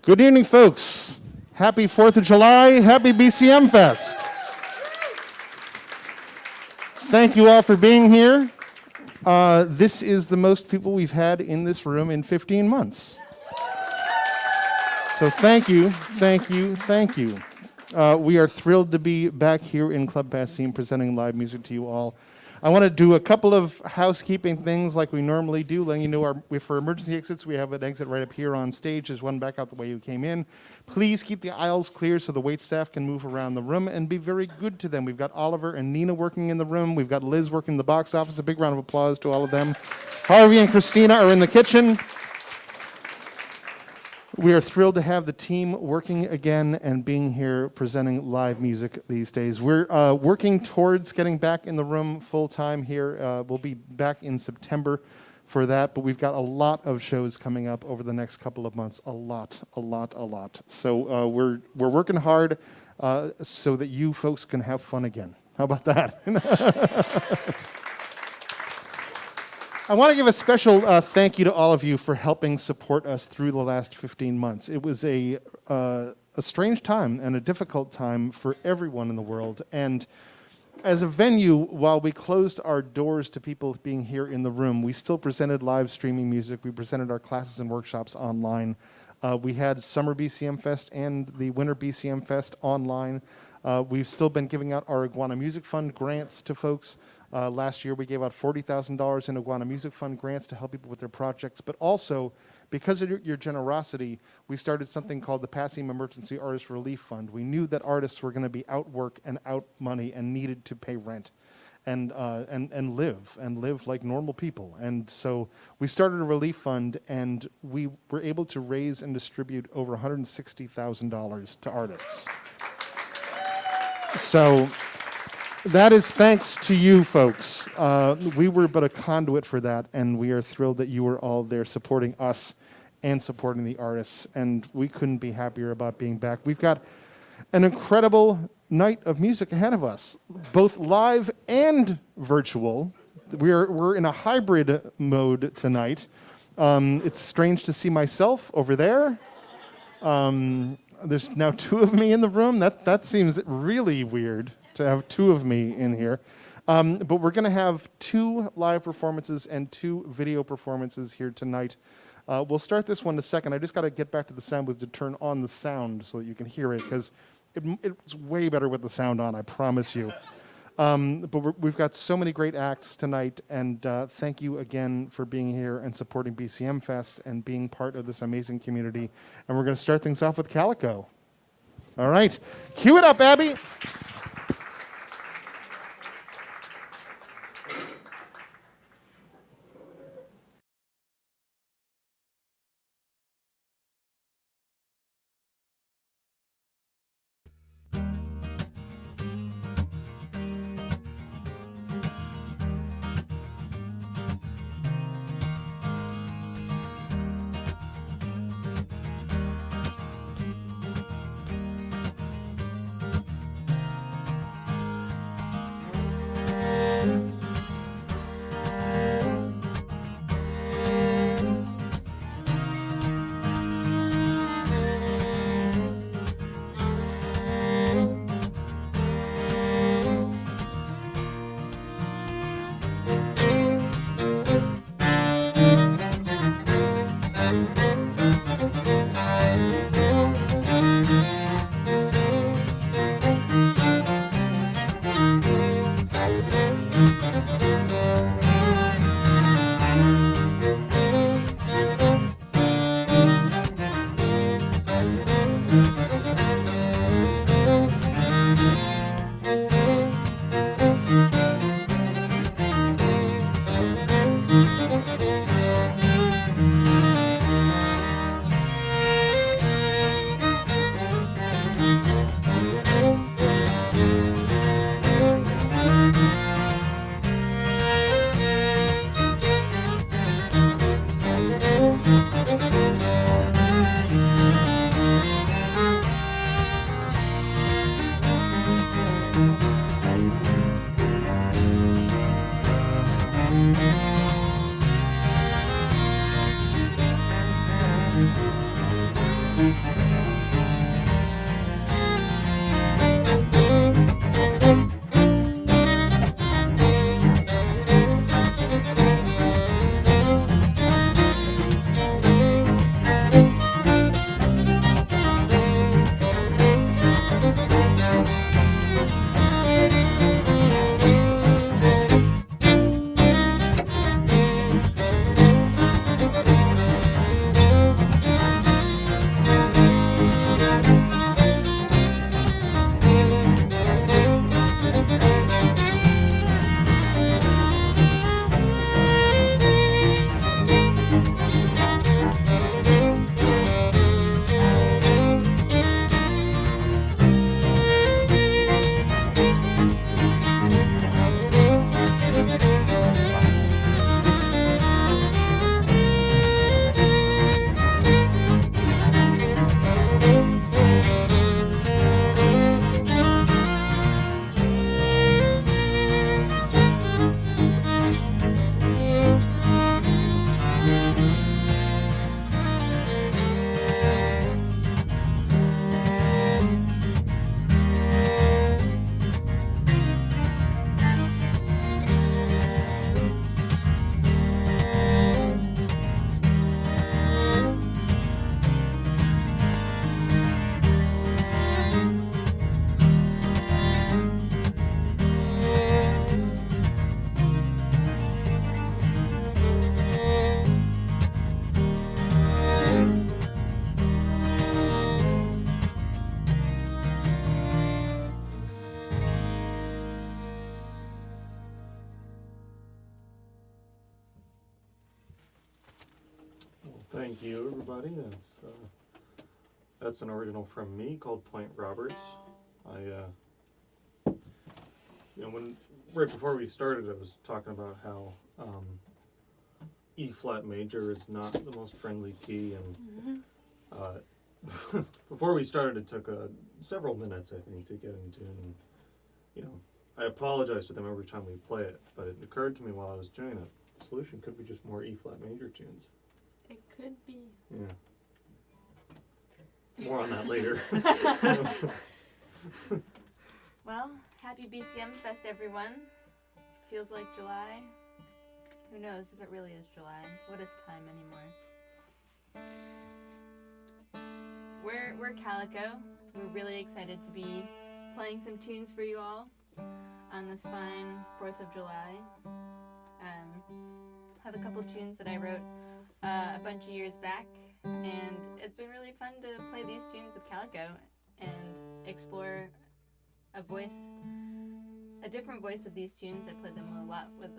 Good evening, folks. Happy 4th of July. Happy BCMFest. Thank you all for being here. This is the most people we've had in this room in 15 months. So thank you, thank you, thank you. We are thrilled to be back here in Club Passim presenting live music to you all. I want to do a couple of housekeeping things like we normally do, letting you know for emergency exits, we have an exit right up here on stage. There's one back out the way you came in. Please keep the aisles clear so the wait staff can move around the room and be very good to them. We've got Oliver and Nina working in the room. We've got Liz working in the box office. A big round of applause to all of them. Harvey and Christina are in the kitchen. We are thrilled to have the team working again and being here presenting live music these days. We're working towards getting back in the room full-time here. We'll be back in September for that, but we've got a lot of shows coming up over the next couple of months. A lot. So we're working hard so that you folks can have fun again. How about that? I want to give a special thank you to all of you for helping support us through the last 15 months. It was a strange time and a difficult time for everyone in the world. And as a venue, while we closed our doors to people being here in the room, we still presented live streaming music. We presented our classes and workshops online. We had Summer BCMFest and the Winter BCMFest online. We've still been giving out our Iguana Music Fund grants to folks. Last year, we gave out $40,000 in Iguana Music Fund grants to help people with their projects, but also, because of your generosity, we started something called the Passim Emergency Artist Relief Fund. We knew that artists were going to be out work and out money and needed to pay rent and live like normal people. And so we started a relief fund, and we were able to raise and distribute over $160,000 to artists. So that is thanks to you folks. We were but a conduit for that, and we are thrilled that you were all there supporting us and supporting the artists, and we couldn't be happier about being back. We've got an incredible night of music ahead of us, both live and virtual. We're in a hybrid mode tonight. It's strange to see myself over there. There's now two of me in the room. That seems really weird to have two of me in here. But we're going to have 2 live performances and 2 video performances here tonight. We'll start this one in a second. I just got to get back to the sound booth to turn on the sound so that you can hear it, because it's way better with the sound on, I promise you. But we've got so many great acts tonight, and thank you again for being here and supporting BCMFest and being part of this amazing community. And we're going to start things off with Calico. All right, cue it up, Abby. Thank you, everybody. That's an original from me called Point Roberts. Right before we started, I was talking about how E flat major is not the most friendly key, and before we started, it took several minutes, I think, to get in tune. And, I apologize to them every time we play it, but it occurred to me while I was doing it, the solution could be just more E flat major tunes. It could be. Yeah. More on that later. Well, happy BCMFest, everyone. Feels like July. Who knows if it really is July? What is time anymore? We're Calico. We're really excited to be playing some tunes for you all on this fine 4th of July. Have a couple tunes that I wrote a bunch of years back, and it's been really fun to play these tunes with Calico and explore a different voice of these tunes. I played them a lot with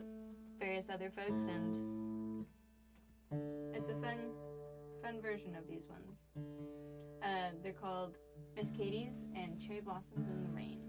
various other folks, and it's a fun version of these ones. They're called Miss Katie's and Cherry Blossoms in the Rain.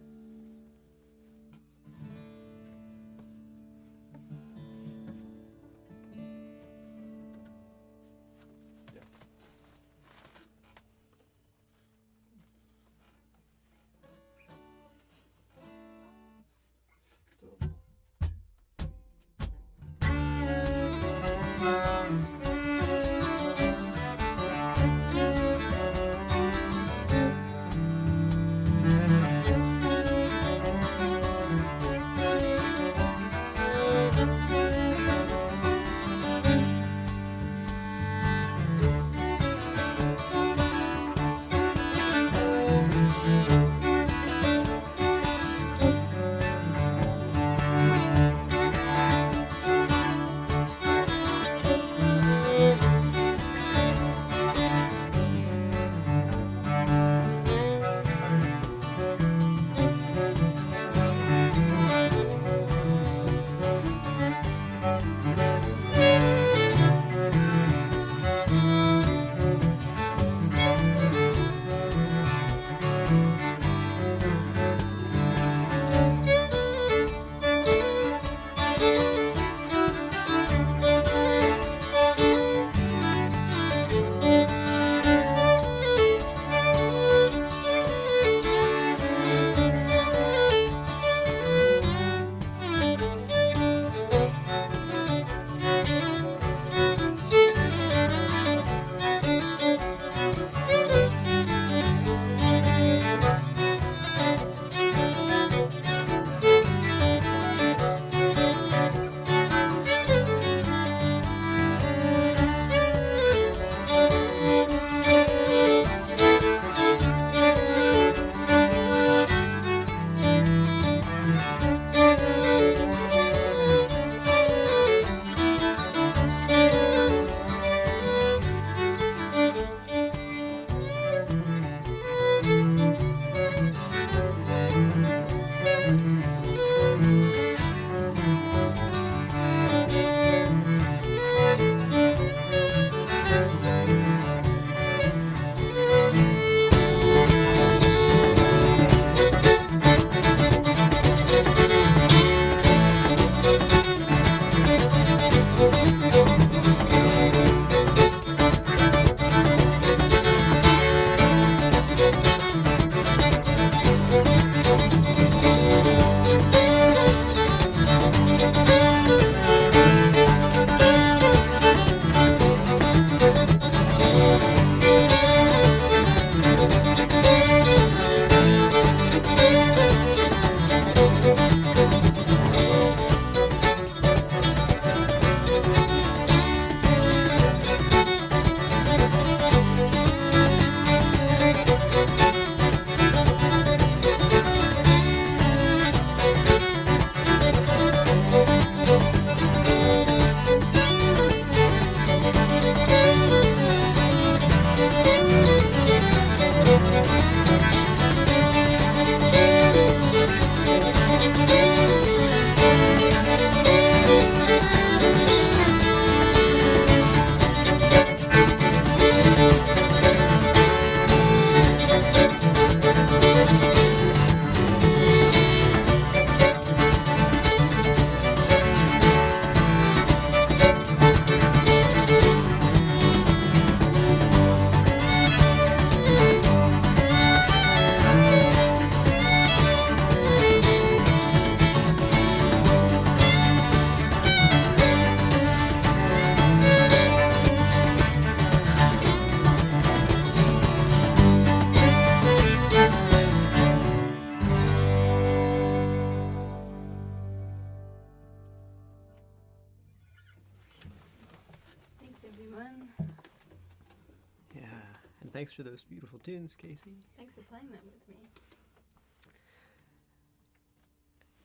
And thanks for those beautiful tunes, Casey. Thanks for playing them with me.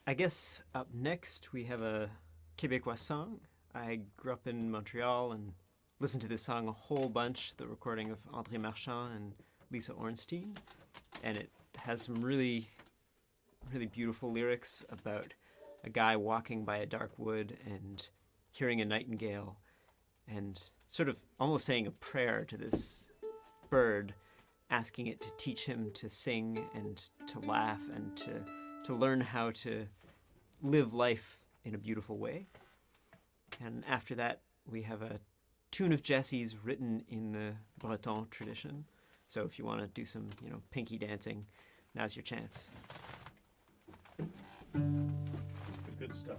I guess up next we have a Québécois song. I grew up in Montreal and listened to this song a whole bunch, the recording of André Marchand and Lisa Ornstein. And it has some really, really beautiful lyrics about a guy walking by a dark wood and hearing a nightingale and sort of almost saying a prayer to this bird, asking it to teach him to sing and to laugh and to learn how to live life in a beautiful way. And after that, we have a tune of Jesse's written in the Breton tradition. So if you want to do some, pinky dancing, now's your chance. It's the good stuff.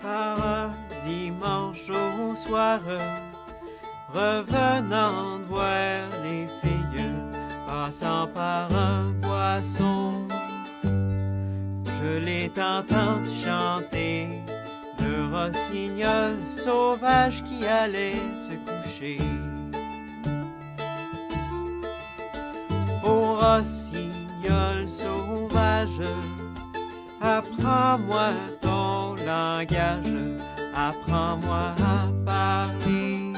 Par un dimanche au soir, revenant de voir les filles, passant par un boisson, je l'ai entendu chanter le rossignol sauvage qui allait se coucher. Ô rossignol sauvage, apprends-moi ton langage, apprends-moi à parler,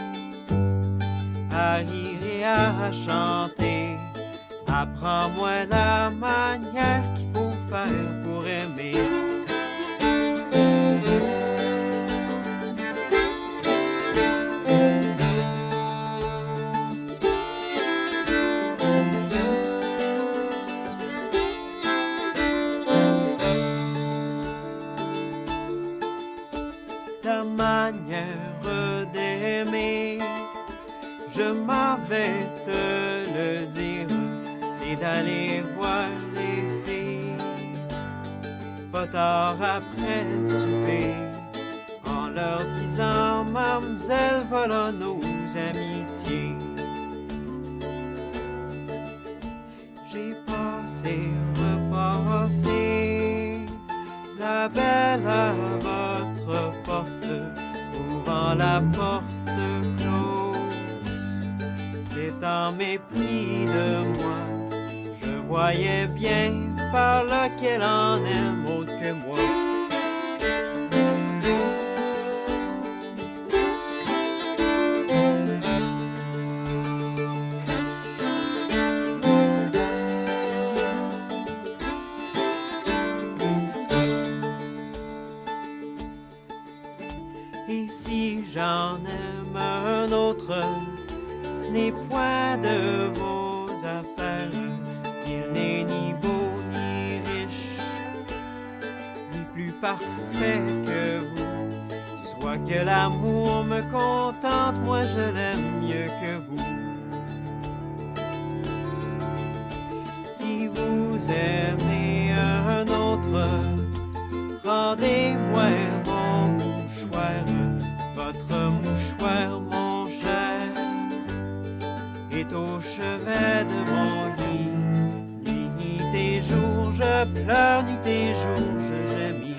à rire et à chanter. Apprends-moi la manière qu'il faut faire pour aimer. La manière d'aimer, je m'en vais te le dire, c'est d'aller voir les filles, pas tard après le souper, en leur disant, mademoiselle, voilà nos amitiés. J'ai passé, repassé, la belle à votre porte, ouvrant la porte close. C'est en mépris de moi, je voyais bien par là qu'elle en aime autre que moi. Et si j'en aime un autre, ce n'est point de vos affaires. Il n'est ni beau ni riche, ni plus parfait que vous. Soit que l'amour me contente, moi je l'aime mieux que vous. Si vous aimez un autre, rendez-moi mon mouchoir, votre mouchoir, mon cher, est au chevet de mon lit. Nuit et jour, je pleure, nuit et jour, je gémis.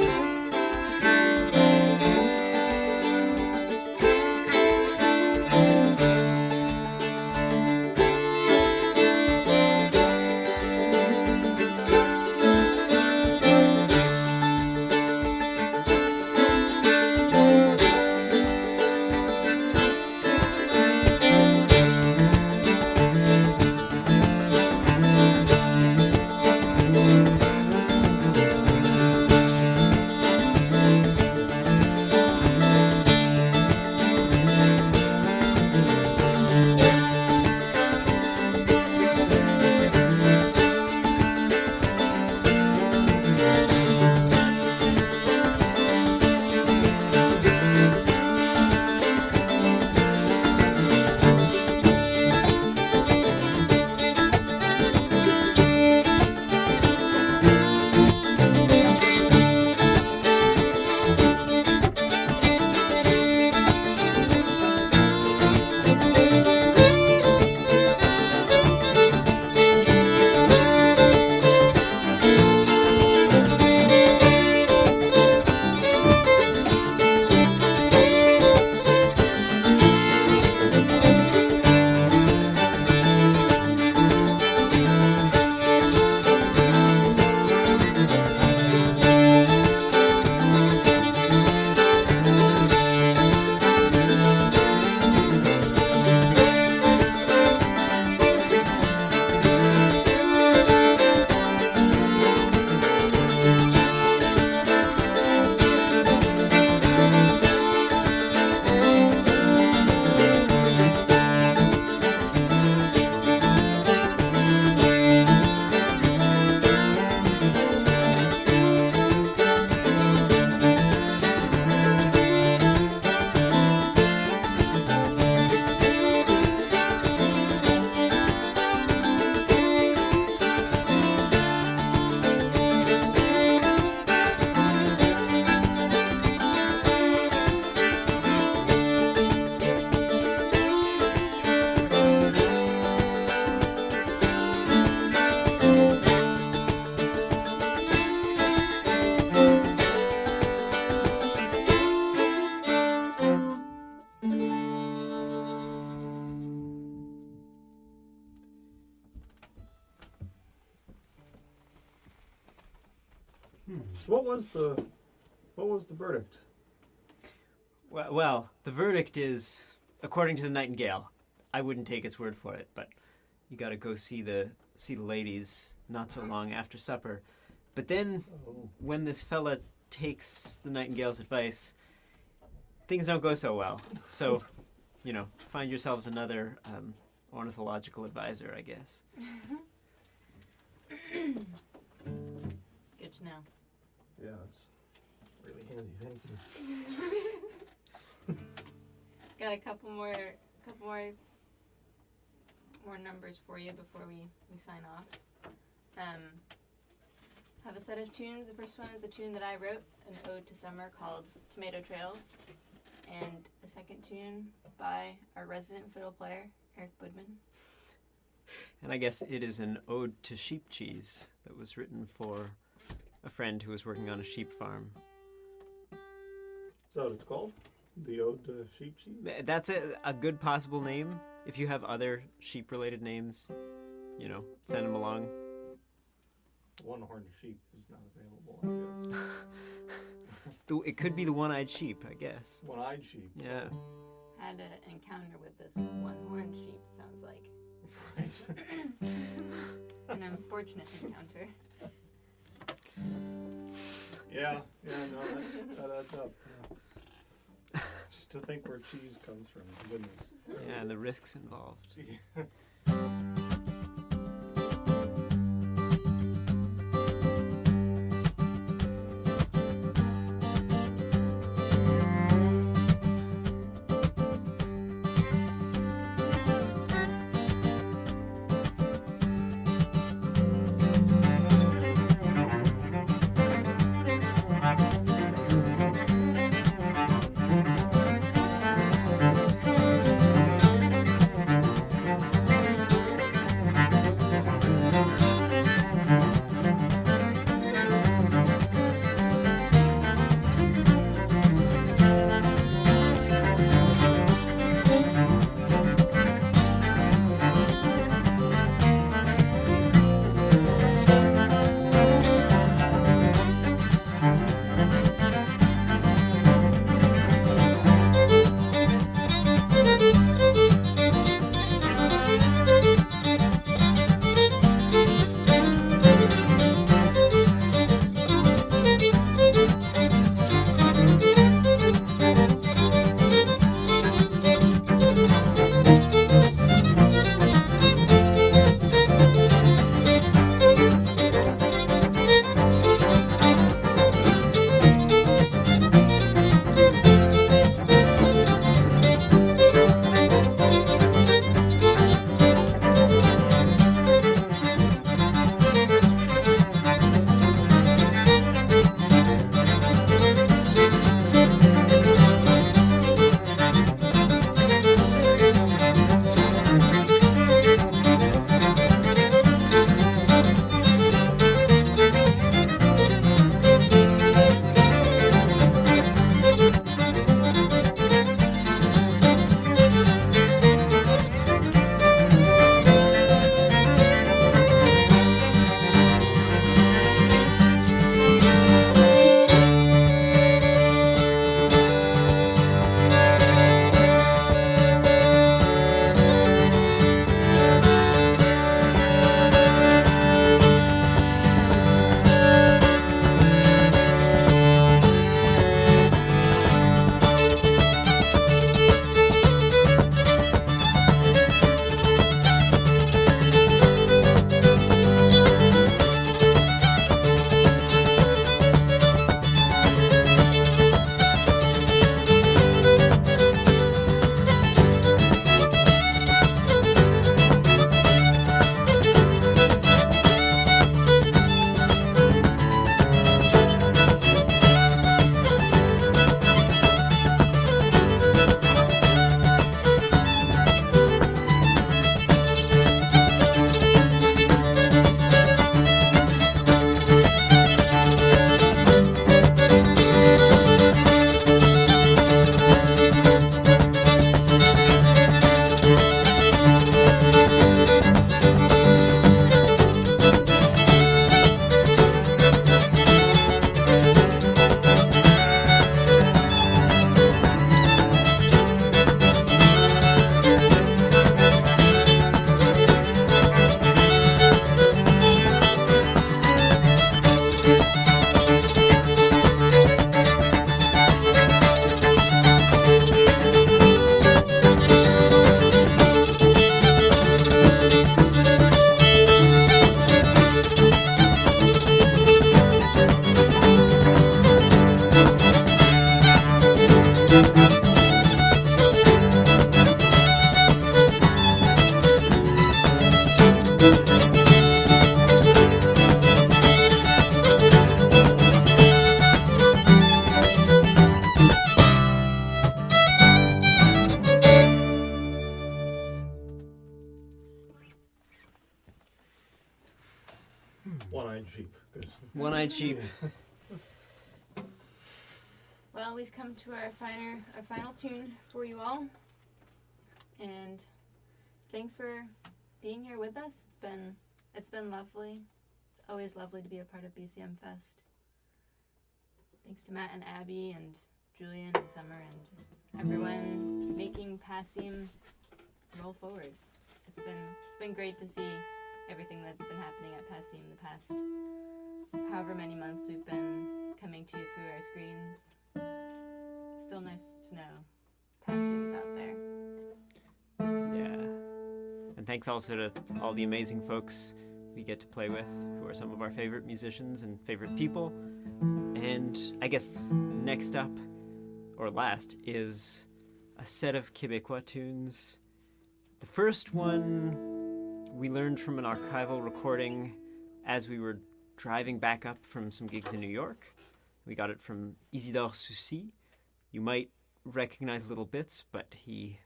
So what was the verdict? Well, the verdict is, according to the Nightingale, I wouldn't take its word for it, but you got to go see the ladies not so long after supper. But then, when this fella takes the Nightingale's advice, things don't go so well. So, find yourselves another ornithological advisor, I guess. Good to know. Yeah, it's really handy. Thank you. Got a couple more numbers for you before we sign off. Have a set of tunes. The first one is a tune that I wrote, an ode to summer called Tomato Trails, and a second tune by our resident fiddle player, Eric Budman. And I guess it is an ode to sheep cheese that was written for a friend who was working on a sheep farm. Is that what it's called? The Ode to Sheep Cheese? That's a good possible name. If you have other sheep-related names, send them along. One-horned sheep is not available, I guess. It could be the one-eyed sheep, I guess. One-eyed sheep. Yeah. Had an encounter with this one-horned sheep, it sounds like. Right. An unfortunate encounter. Yeah, no, that adds up. Yeah. Just to think where cheese comes from, goodness. Yeah, and the risks involved. One-eyed sheep. Well, we've come to our final tune for you all, and thanks for being here with us. It's been lovely. It's always lovely to be a part of BCMFest. Thanks to Matt and Abby and Julian and Summer and everyone making Passim roll forward. It's been great to see everything that's been happening at Passim the past however many months we've been coming to you through our screens. It's still nice to know Passim's out there. Yeah. And thanks also to all the amazing folks we get to play with, who are some of our favorite musicians and favorite people. And I guess next up, or last, is a set of Québécois tunes. The first one we learned from an archival recording as we were driving back up from some gigs in New York. We got it from Isidore Soucy. You might recognize little bits, but he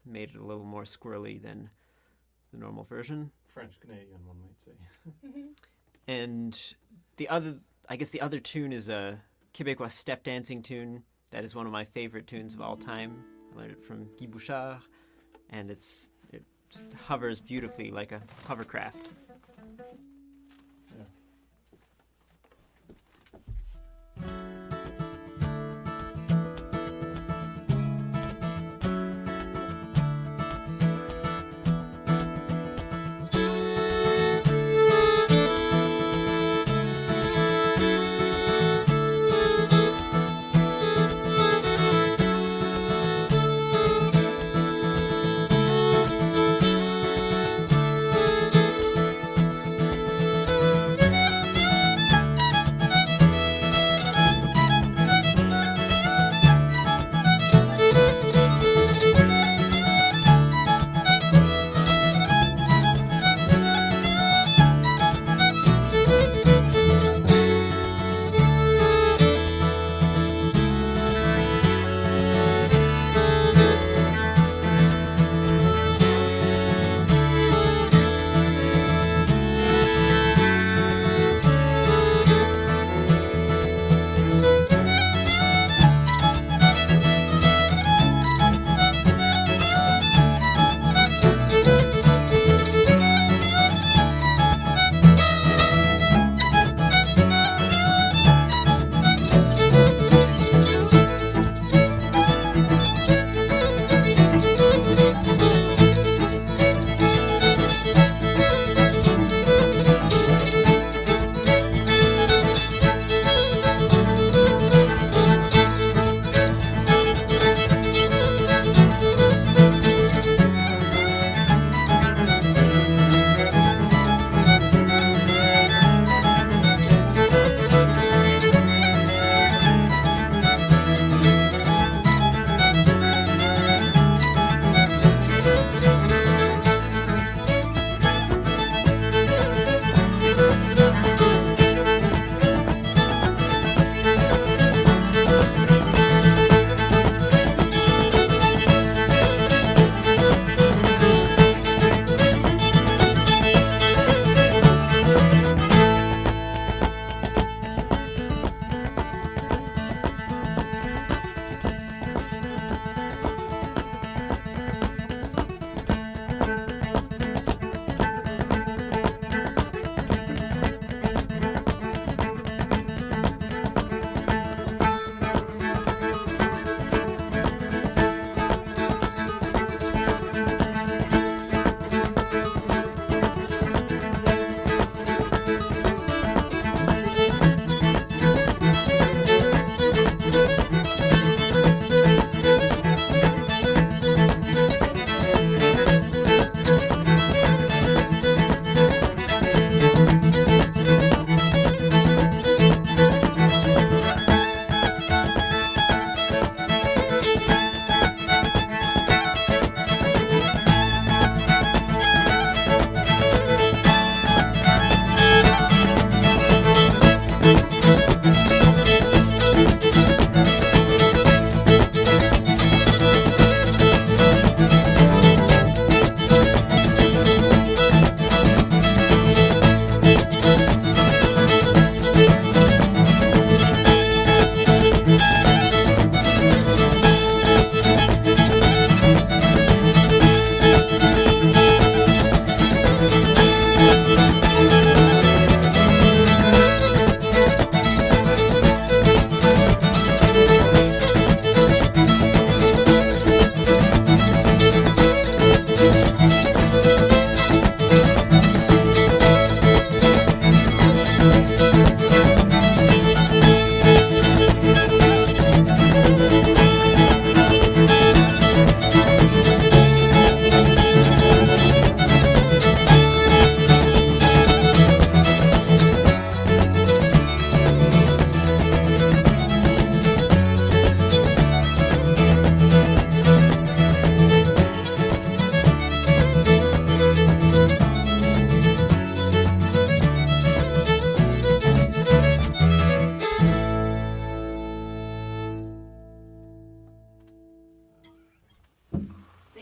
made it a little more squirrely than the normal version. French-Canadian, one might say. And the other tune is a Québécois step dancing tune. That is one of my favorite tunes of all time. I learned it from Guy Bouchard, and it just hovers beautifully like a hovercraft. Yeah.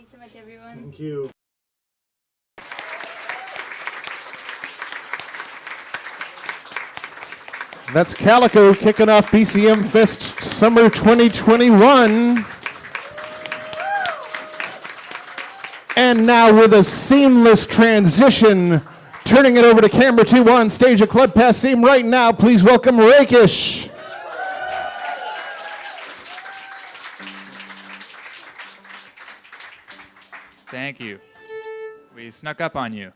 Thanks so much, everyone. Thank you. That's Calico kicking off BCMFest Summer 2021. And now with a seamless transition, turning it over to camera 2 on stage at Club Passim right now, please welcome Rakish. Thank you. We snuck up on you.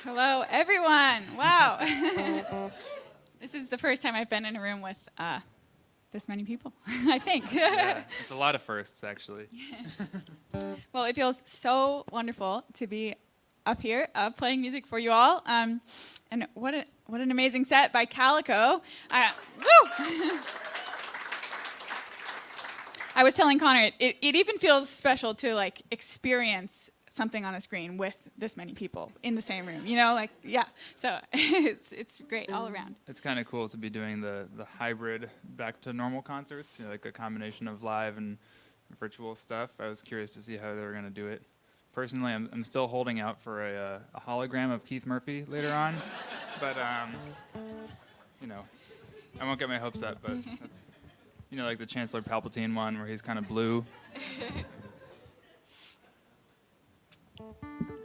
Hello, everyone. Wow. This is the first time I've been in a room with this many people, I think. Yeah, it's a lot of firsts, actually. Well, it feels so wonderful to be up here playing music for you all. And what an amazing set by Calico. Woo! I was telling Connor, it even feels special to like experience something on a screen with this many people in the same room, you know, like, yeah. So it's great all around. It's kind of cool to be doing the hybrid back to normal concerts, you know, like a combination of live and virtual stuff. I was curious to see how they were going to do it. Personally, I'm still holding out for a hologram of Keith Murphy later on, but, you know, I won't get my hopes up, but that's, you know, like the Chancellor Palpatine one where he's kind of blue.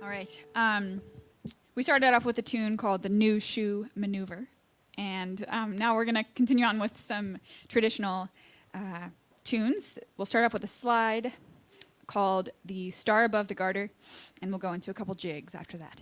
All right. We started off with a tune called the New Shoe Maneuver. And now we're going to continue on with some traditional tunes. We'll start off with a slide called The Star Above the Garter, and we'll go into a couple jigs after that.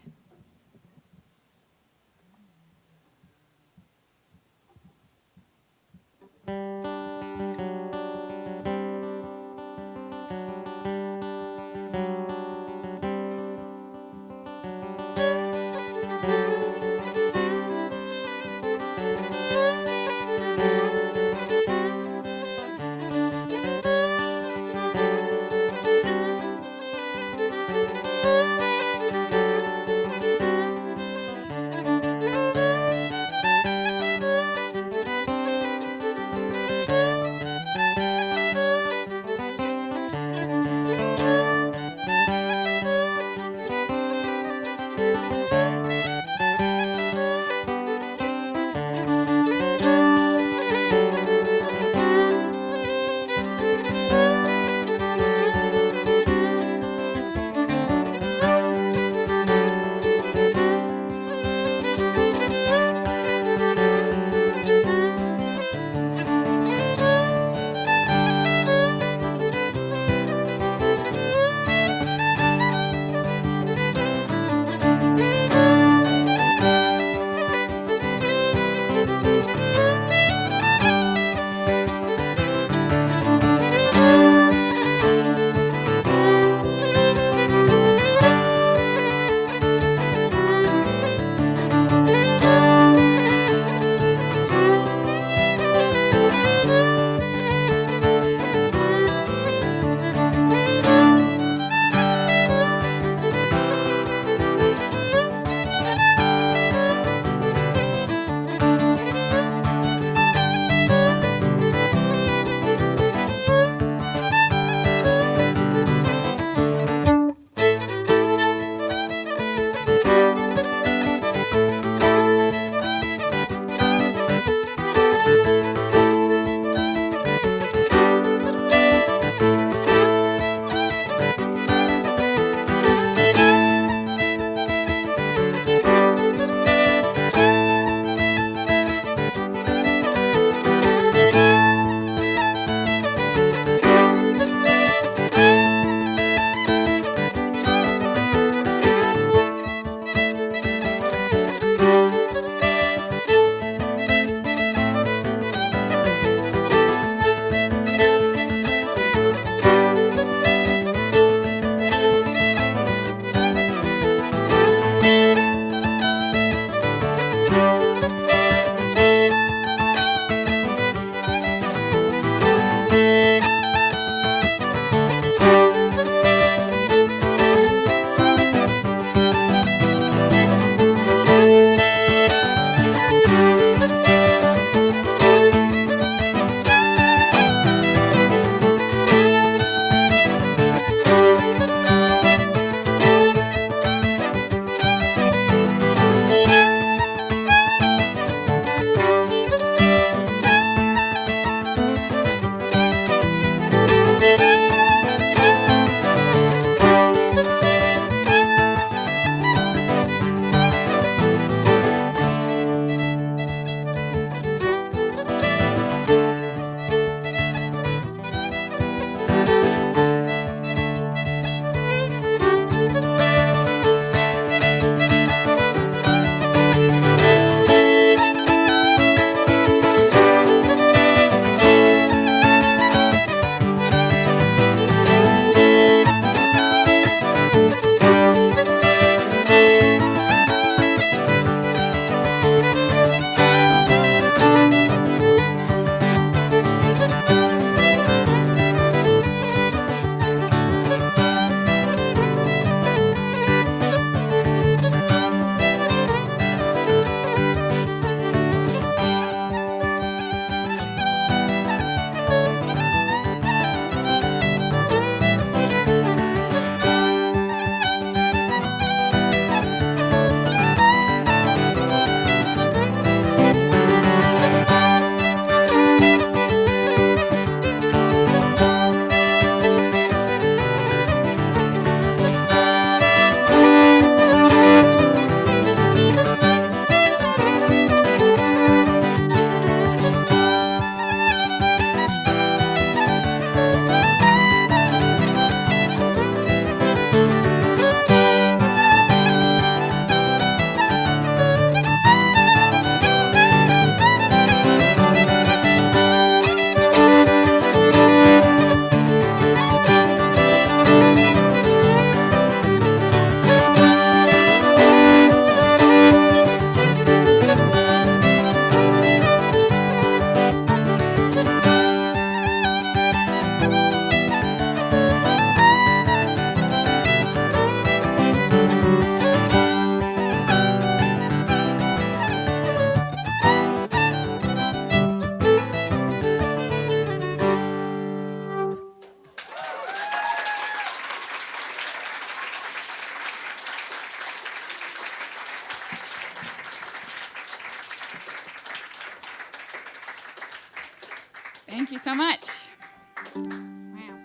so much. Wow.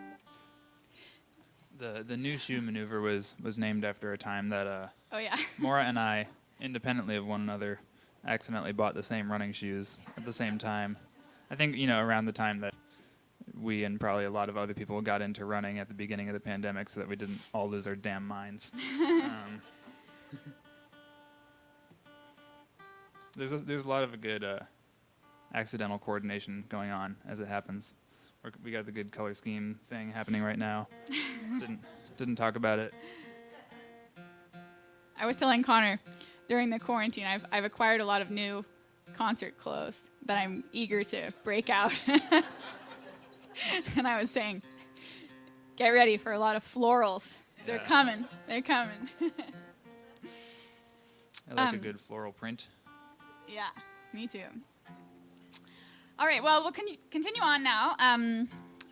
The new shoe maneuver was named after a time that Oh yeah. Maura and I, independently of one another, accidentally bought the same running shoes at the same time. I think, around the time that we and probably a lot of other people got into running at the beginning of the pandemic so that we didn't all lose our damn minds. There's a lot of good accidental coordination going on as it happens. We got the good color scheme thing happening right now. Didn't talk about it. I was telling Connor during the quarantine, I've acquired a lot of new concert clothes that I'm eager to break out. And I was saying, get ready for a lot of florals. They're Yeah. coming. They're coming. I like a good floral print. Yeah, me too. All right, well, we'll continue on now.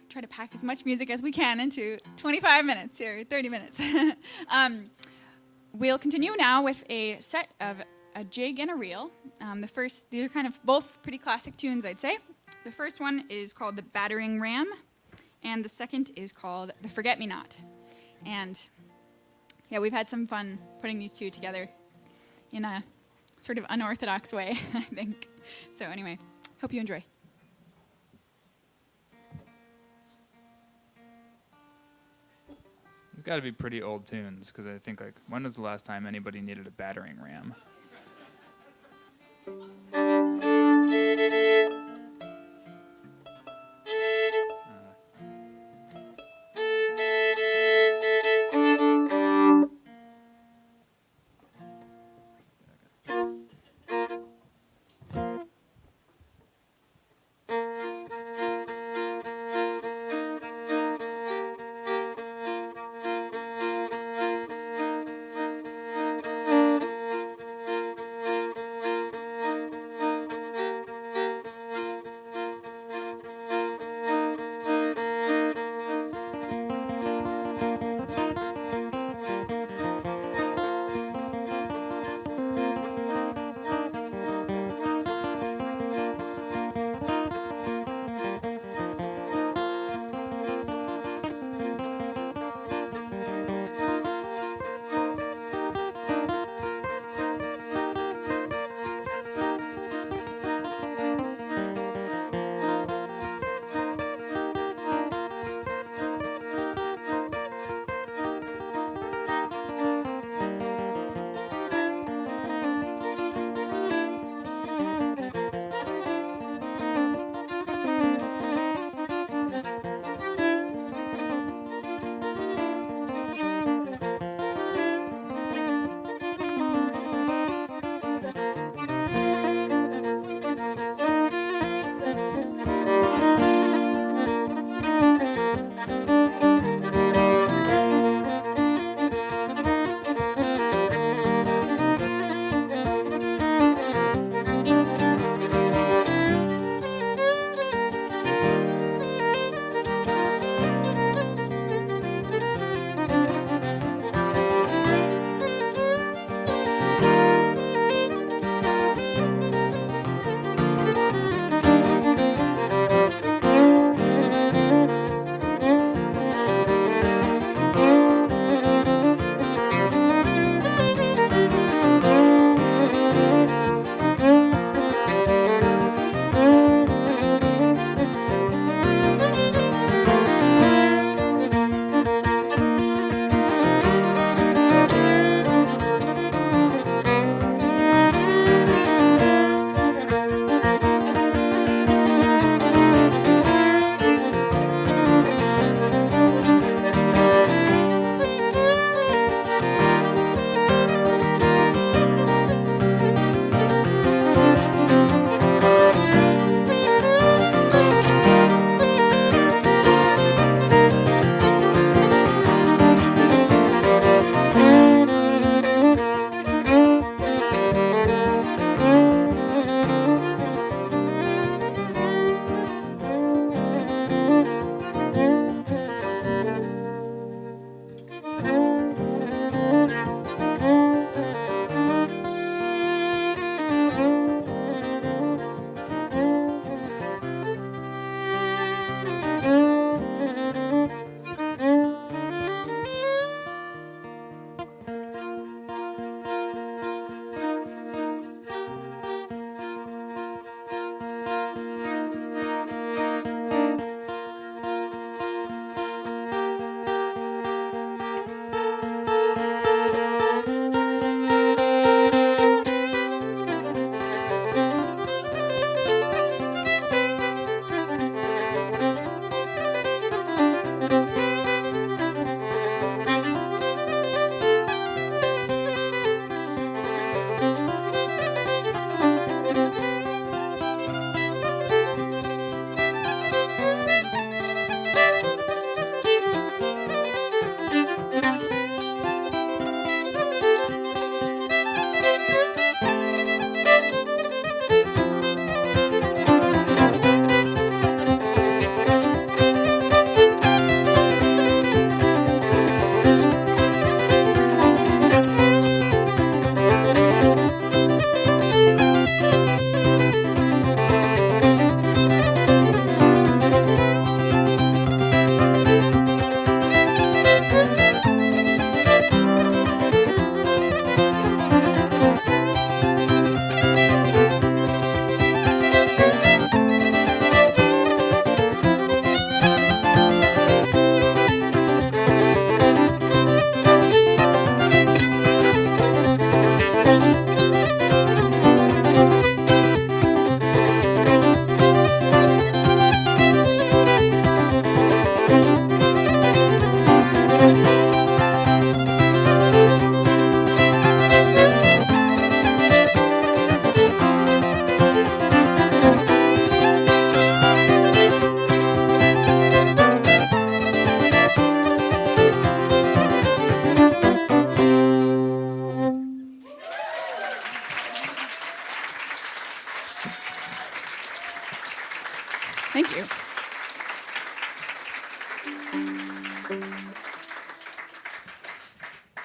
Try to pack as much music as we can into 25 minutes or 30 minutes. We'll continue now with a set of a jig and a reel. These are kind of both pretty classic tunes, I'd say. The first one is called the Battering Ram, and the second is called the Forget-Me-Not. And yeah, we've had some fun putting these two together in a sort of unorthodox way, I think. So anyway, hope you enjoy. It's got to be pretty old tunes, because I think, when was the last time anybody needed a battering ram?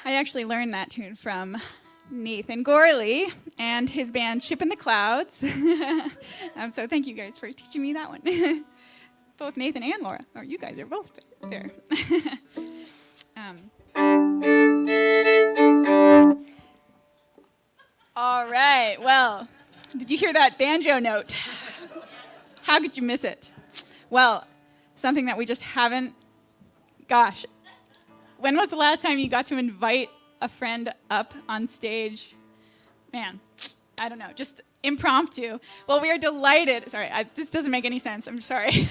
I actually learned that tune from Nathan Gorley and his band Ship in the Clouds. So thank you guys for teaching me that one. Both Nathan and Laura, or you guys are both there. All right, well, did you hear that banjo note? How could you miss it? Well, something that we just haven't, gosh, when was the last time you got to invite a friend up on stage? Man, I don't know, just impromptu. Well, we are delighted, sorry, this doesn't make any sense, I'm sorry.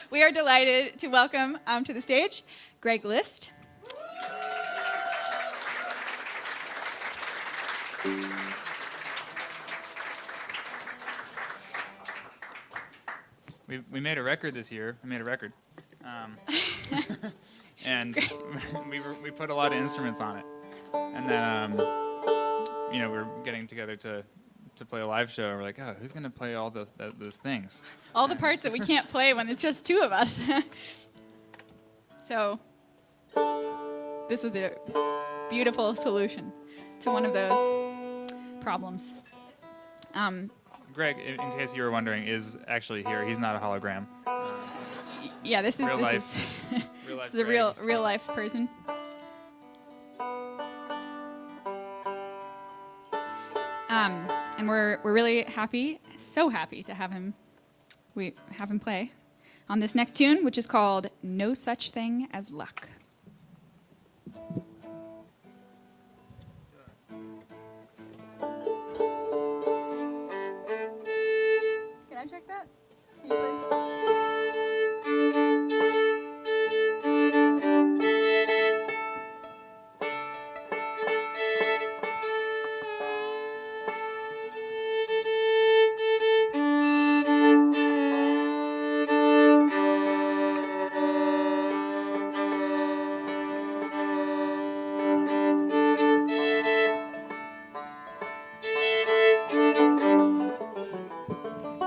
We are delighted to welcome to the stage Greg List. We made a record this year. I made a record. And we put a lot of instruments on it. And then, we were getting together to play a live show. And we're like, oh, who's going to play all those things? All the parts that we can't play when it's just two of us. So this was a beautiful solution to one of those problems. Greg, in case you were wondering, is actually here. He's not a hologram. Yeah, this is real this life. is Real life this is a real life person. And we're really happy, so happy to have him. We have him play on this next tune, which is called "No Such Thing as Luck." Can I check that? Can you play?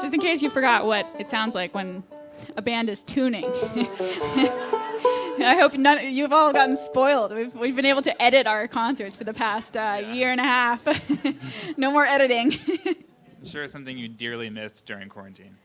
Just in case you forgot what it sounds like when a band is tuning. I hope you've all gotten spoiled. We've been able to edit our concerts for the past year and a half. No more editing. I'm sure it's something you dearly missed during quarantine.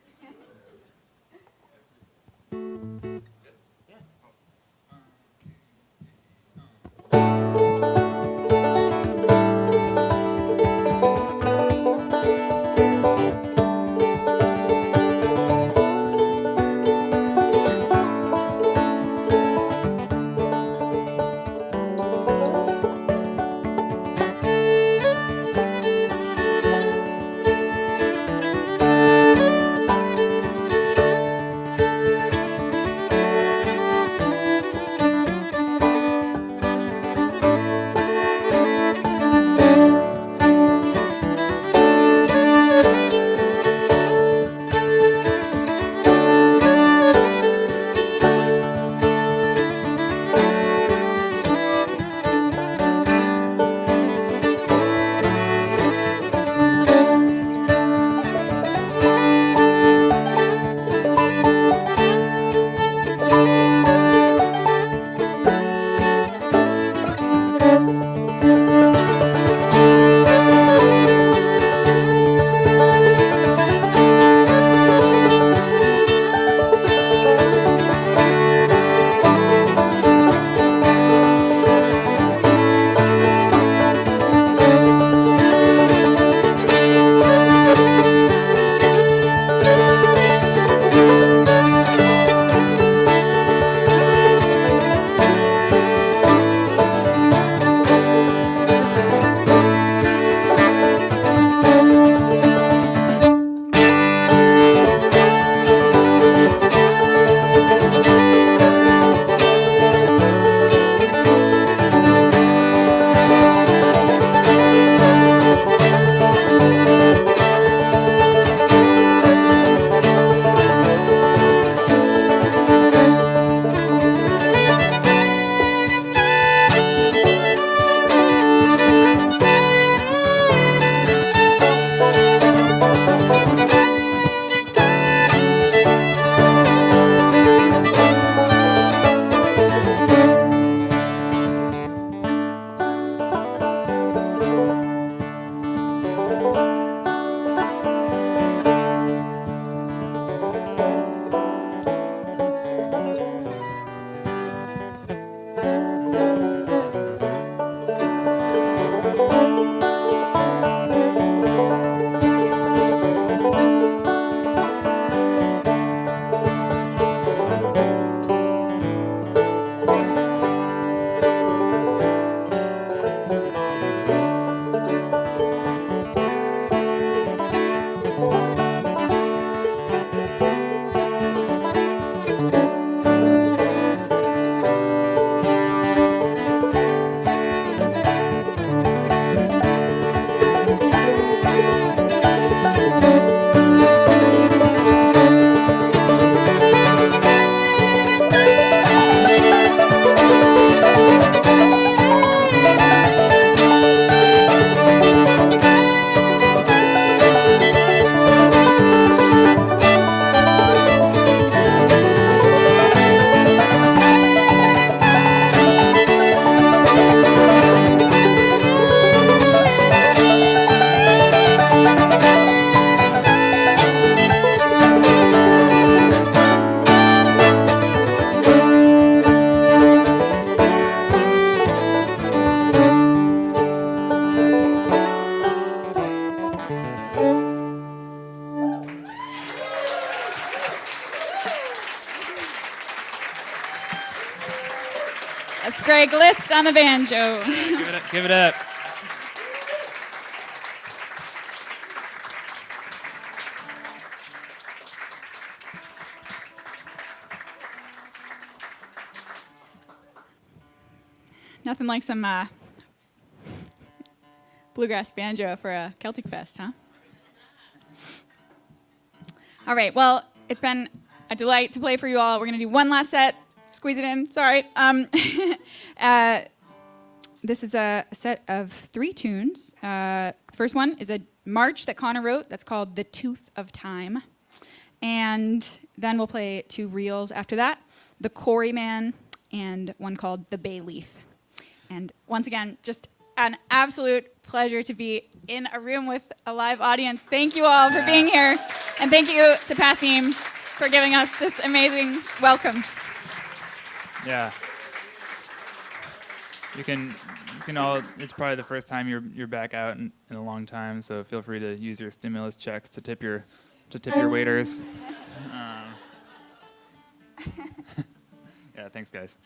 That's Greg List on the banjo. Give it up. Give it up. Nothing like some bluegrass banjo for a Celtic Fest, huh? All right, well, it's been a delight to play for you all. We're going to do one last set. Squeeze it in, sorry. This is a set of 3 tunes. The first one is a march that Connor wrote that's called The Tooth of Time. And then we'll play 2 reels after that, The Quarryman, and one called The Bay Leaf. And once again, just an absolute pleasure to be in a room with a live audience. Thank you all for being here. And thank you to Passim for giving us this amazing welcome. Yeah. You can all. It's probably the first time you're back out in a long time, so feel free to use your stimulus checks to tip your waiters. Yeah, thanks, guys.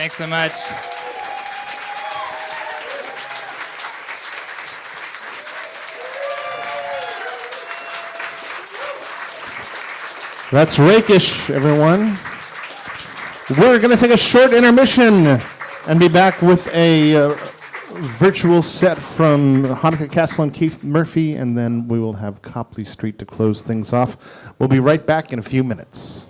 Thanks so much. That's rakish, everyone. We're going to take a short intermission and be back with a virtual set from Hanukkah Castle and Keith Murphy, and then we will have Copley Street to close things off. We'll be right back in a few minutes.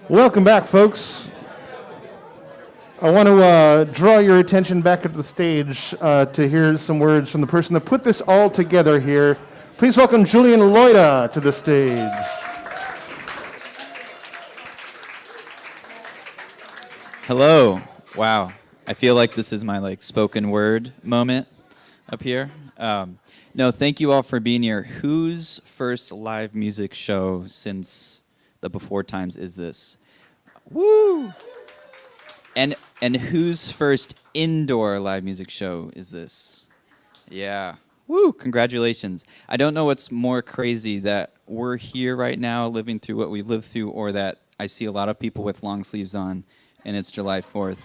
Welcome back, folks. I want to draw your attention back to the stage to hear some words from the person that put this all together here. Please welcome Julian Loida to the stage. Hello. Wow. I feel like this is my spoken word moment up here. No, thank you all for being here. Whose first live music show since the before times is this? Woo! And whose first indoor live music show is this? Yeah. Woo! Congratulations. I don't know what's more crazy, that we're here right now living through what we've lived through, or that I see a lot of people with long sleeves on and it's July 4th.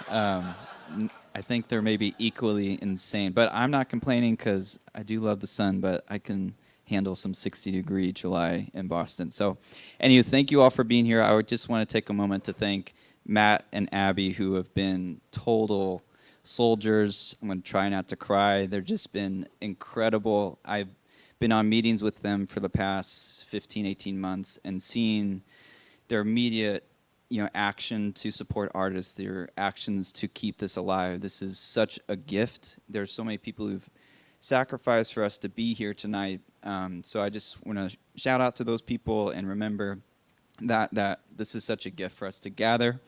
I think they're maybe equally insane, but I'm not complaining because I do love the sun, but I can handle some 60-degree July in Boston. So anyway, thank you all for being here. I would just want to take a moment to thank Matt and Abby, who have been total soldiers. I'm going to try not to cry. They've just been incredible. I've been on meetings with them for the past 15, 18 months and seeing their immediate action to support artists, their actions to keep this alive. This is such a gift. There's so many people who've sacrificed for us to be here tonight. So I just want to shout out to those people and remember that this is such a gift for us to gather.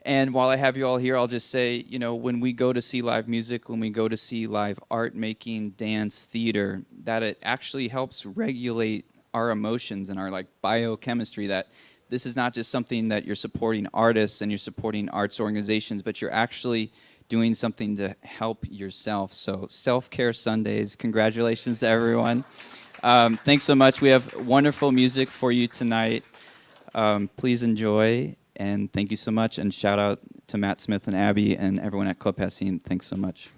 And while I have you all here, I'll just say, when we go to see live music, when we go to see live art making, dance, theater, that it actually helps regulate our emotions and our biochemistry, that this is not just something that you're supporting artists and you're supporting arts organizations, but you're actually doing something to help yourself. So Self-Care Sundays, congratulations to everyone. Thanks so much. We have wonderful music for you tonight. Please enjoy, and thank you so much. And shout out to Matt Smith and Abby and everyone at Club Passim. Thanks so much.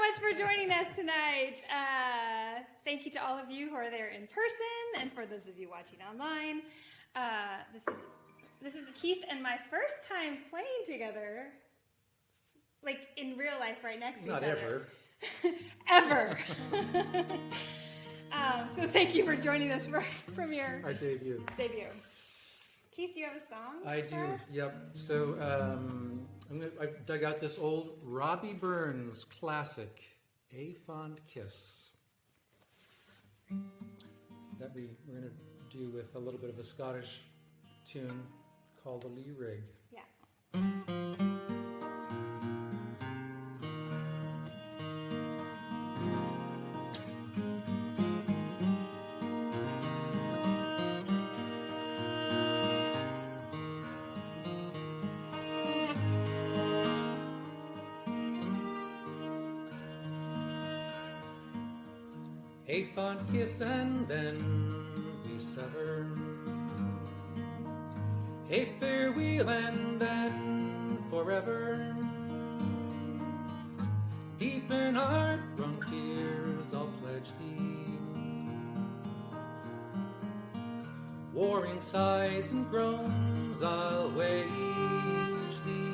much for joining us tonight. Thank you to all of you who are there in person, and for those of you watching online. This is Keith and my first time playing together, like in real life, right next to each other. Not ever. Ever. So thank you for joining us from your Our debut. Keith, do you have a song? I for do. us? Yep. So I dug out this old Robbie Burns classic, "A Fond Kiss," that we're going to do with a little bit of a Scottish tune called the Lee Rig. Yeah. A fond kiss and then we sever. A farewell and then forever. Deep in our wrung tears I'll pledge thee. Warring sighs and groans I'll wage thee.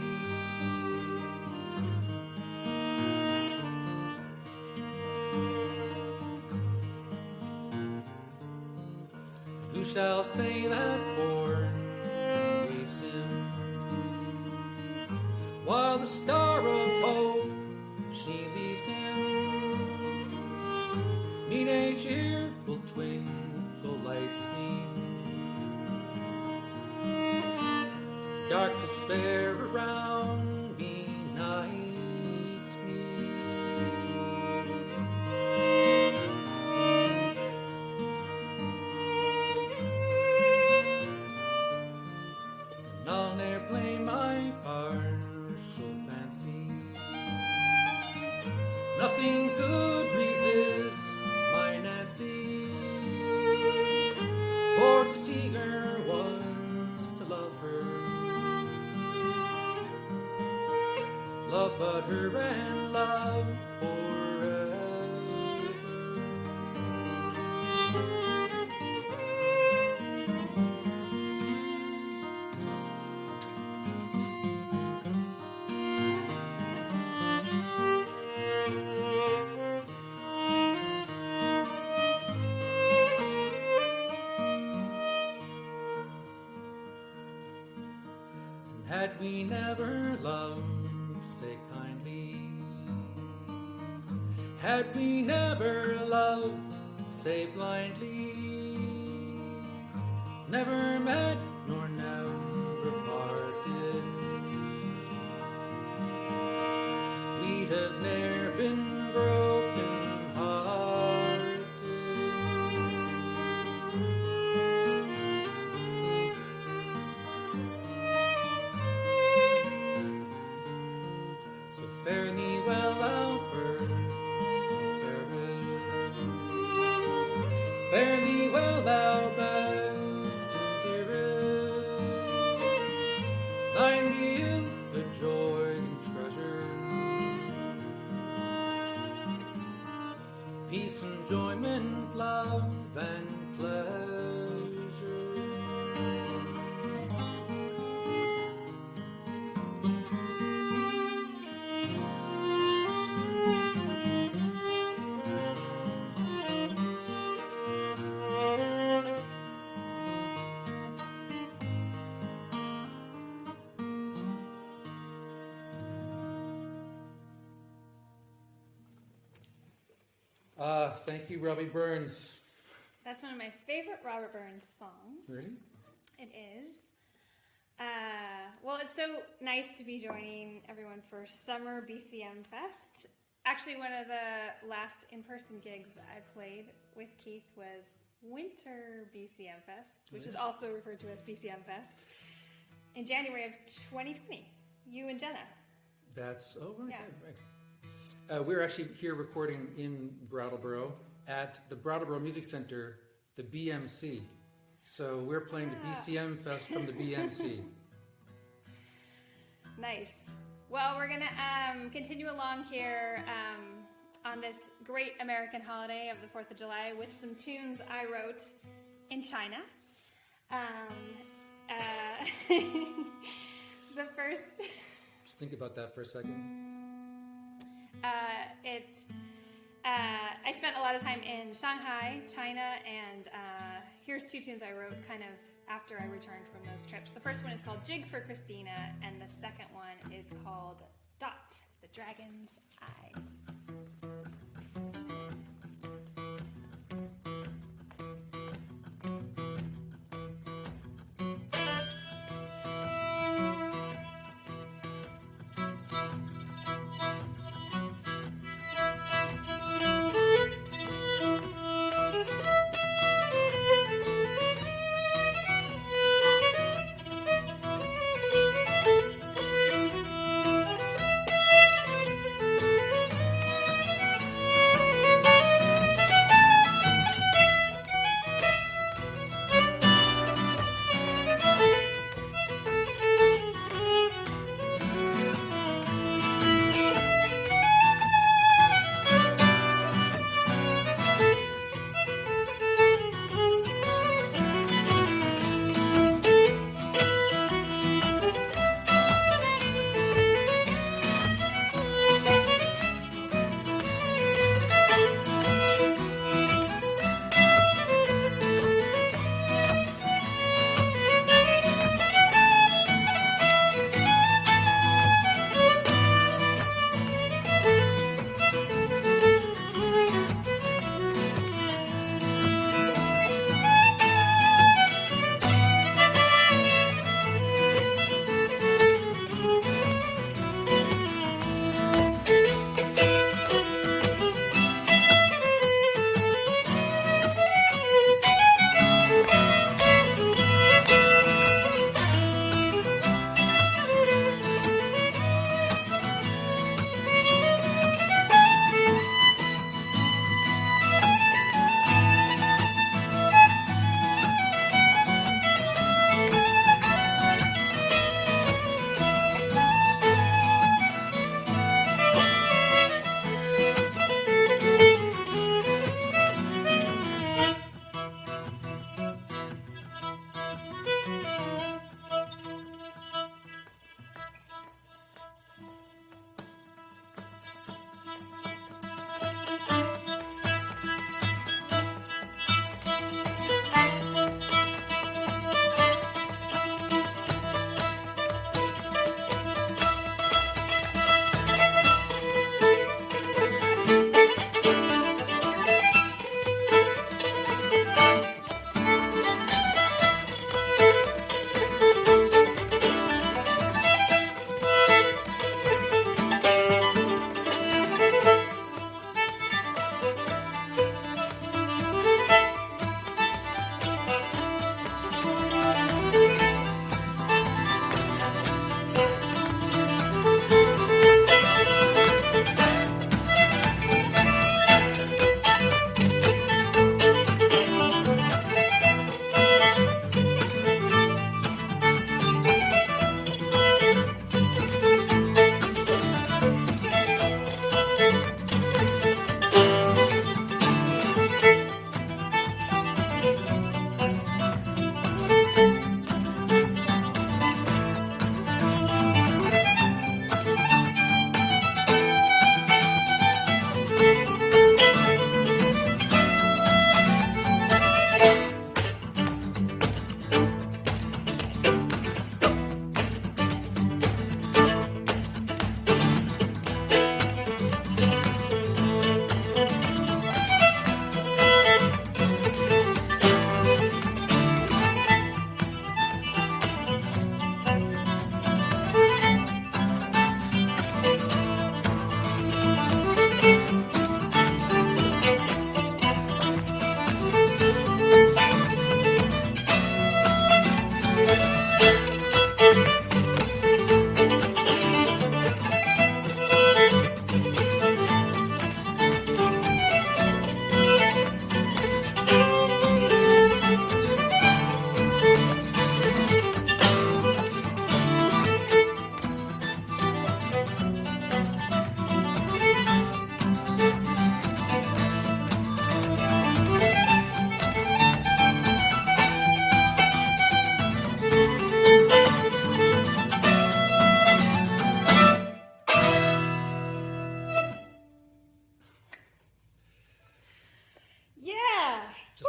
Who shall say that for waves him, while the star of hope she leaves him? Need a cheerful twinkle lights me, dark despair around me nights me. And I'll ne'er play my partial fancy. Nothing could resist my Nancy, for to see her was to love her. Love but her and love forever. And had we never loved, say kindly, had we never loved, say blindly, never met nor never parted, we'd have ne'er been broken hearted. So fare thee well, thou first fairest. Fare thee well, thou best and dearest. Thine be the joy and treasure, peace, enjoyment, love, and pleasure. Thank you, Robbie Burns. That's one of my favorite Robert Burns songs. Really? It is. Well, it's so nice to be joining everyone for Summer BCMFest. Actually, one of the last in-person gigs I played with Keith was Winter BCMFest, which is also referred to as BCMFest, in January of 2020. You and Jenna. That's right. Yeah. Right. We're actually here recording in Brattleboro at the Brattleboro Music Center, the BMC. So we're playing the BCM Fest from the BMC. Nice. Well, we're going to continue along here. on this great American holiday of the 4th of July with some tunes I wrote in China. The first... Just think about that for a second. I spent a lot of time in Shanghai, China, and here's two tunes I wrote kind of after I returned from those trips. The first one is called Jig for Christina, and the second one is called Dot, the Dragon's Eyes.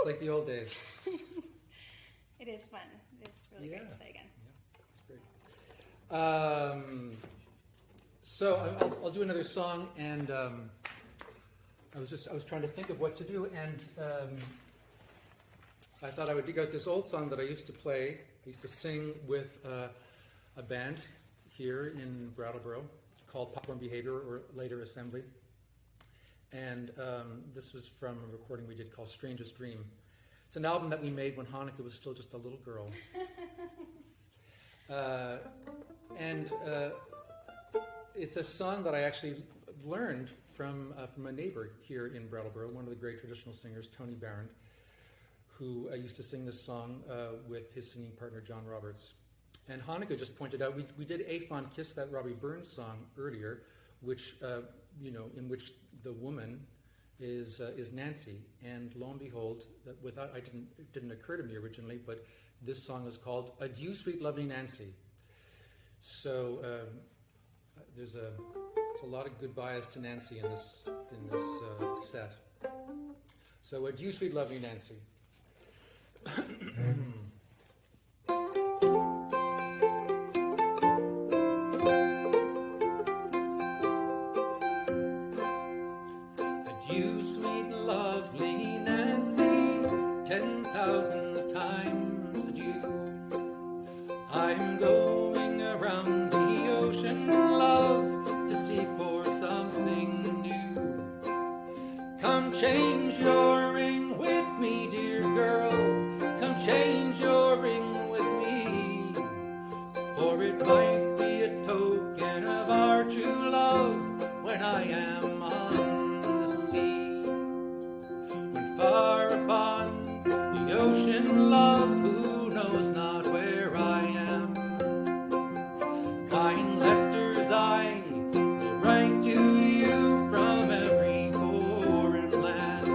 like the old days. It is fun. It's really great to play again. That's great. So I'll do another song, and I was trying to think of what to do, and I thought I would dig out this old song that I used to play. I used to sing with a band here in Brattleboro called Popcorn Behavior, or later Assembly. And this was from a recording we did called Strangest Dream. It's an album that we made when Hanukkah was still just a little girl. And it's a song that I actually learned from a neighbor here in Brattleboro, one of the great traditional singers, Tony Barron, who used to sing this song with his singing partner, John Roberts. And Hanukkah just pointed out, we did Aphon Kiss That Robbie Burns song earlier, which, in which the woman is Nancy. And lo and behold, it didn't occur to me originally, but this song is called Adieu, Sweet Lovely Nancy. So there's a lot of goodbyes to Nancy in this set. So Adieu, Sweet Lovely Nancy. Adieu, sweet lovely Nancy, 10,000 times adieu. I'm going around the ocean, love, to seek for something new. Come change your ring with me, dear girl. Come change your ring with me, for it might be a token of our true love when I am on the sea. When far upon the ocean, love, who knows not where I am. Kind letters I will write to you from every foreign land.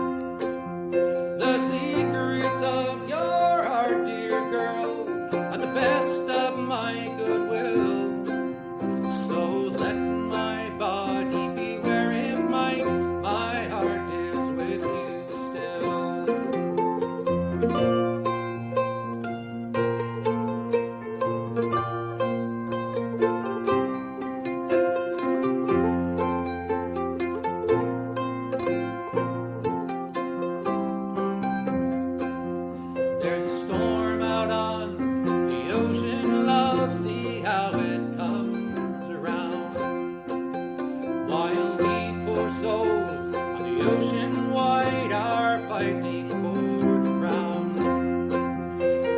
The secrets of your heart, dear girl, are the best of my goodwill. So let my body be where it might, my heart is with you still. There's a storm out on the ocean, love, see how it comes around. While we poor souls on the ocean wide are fighting for the ground.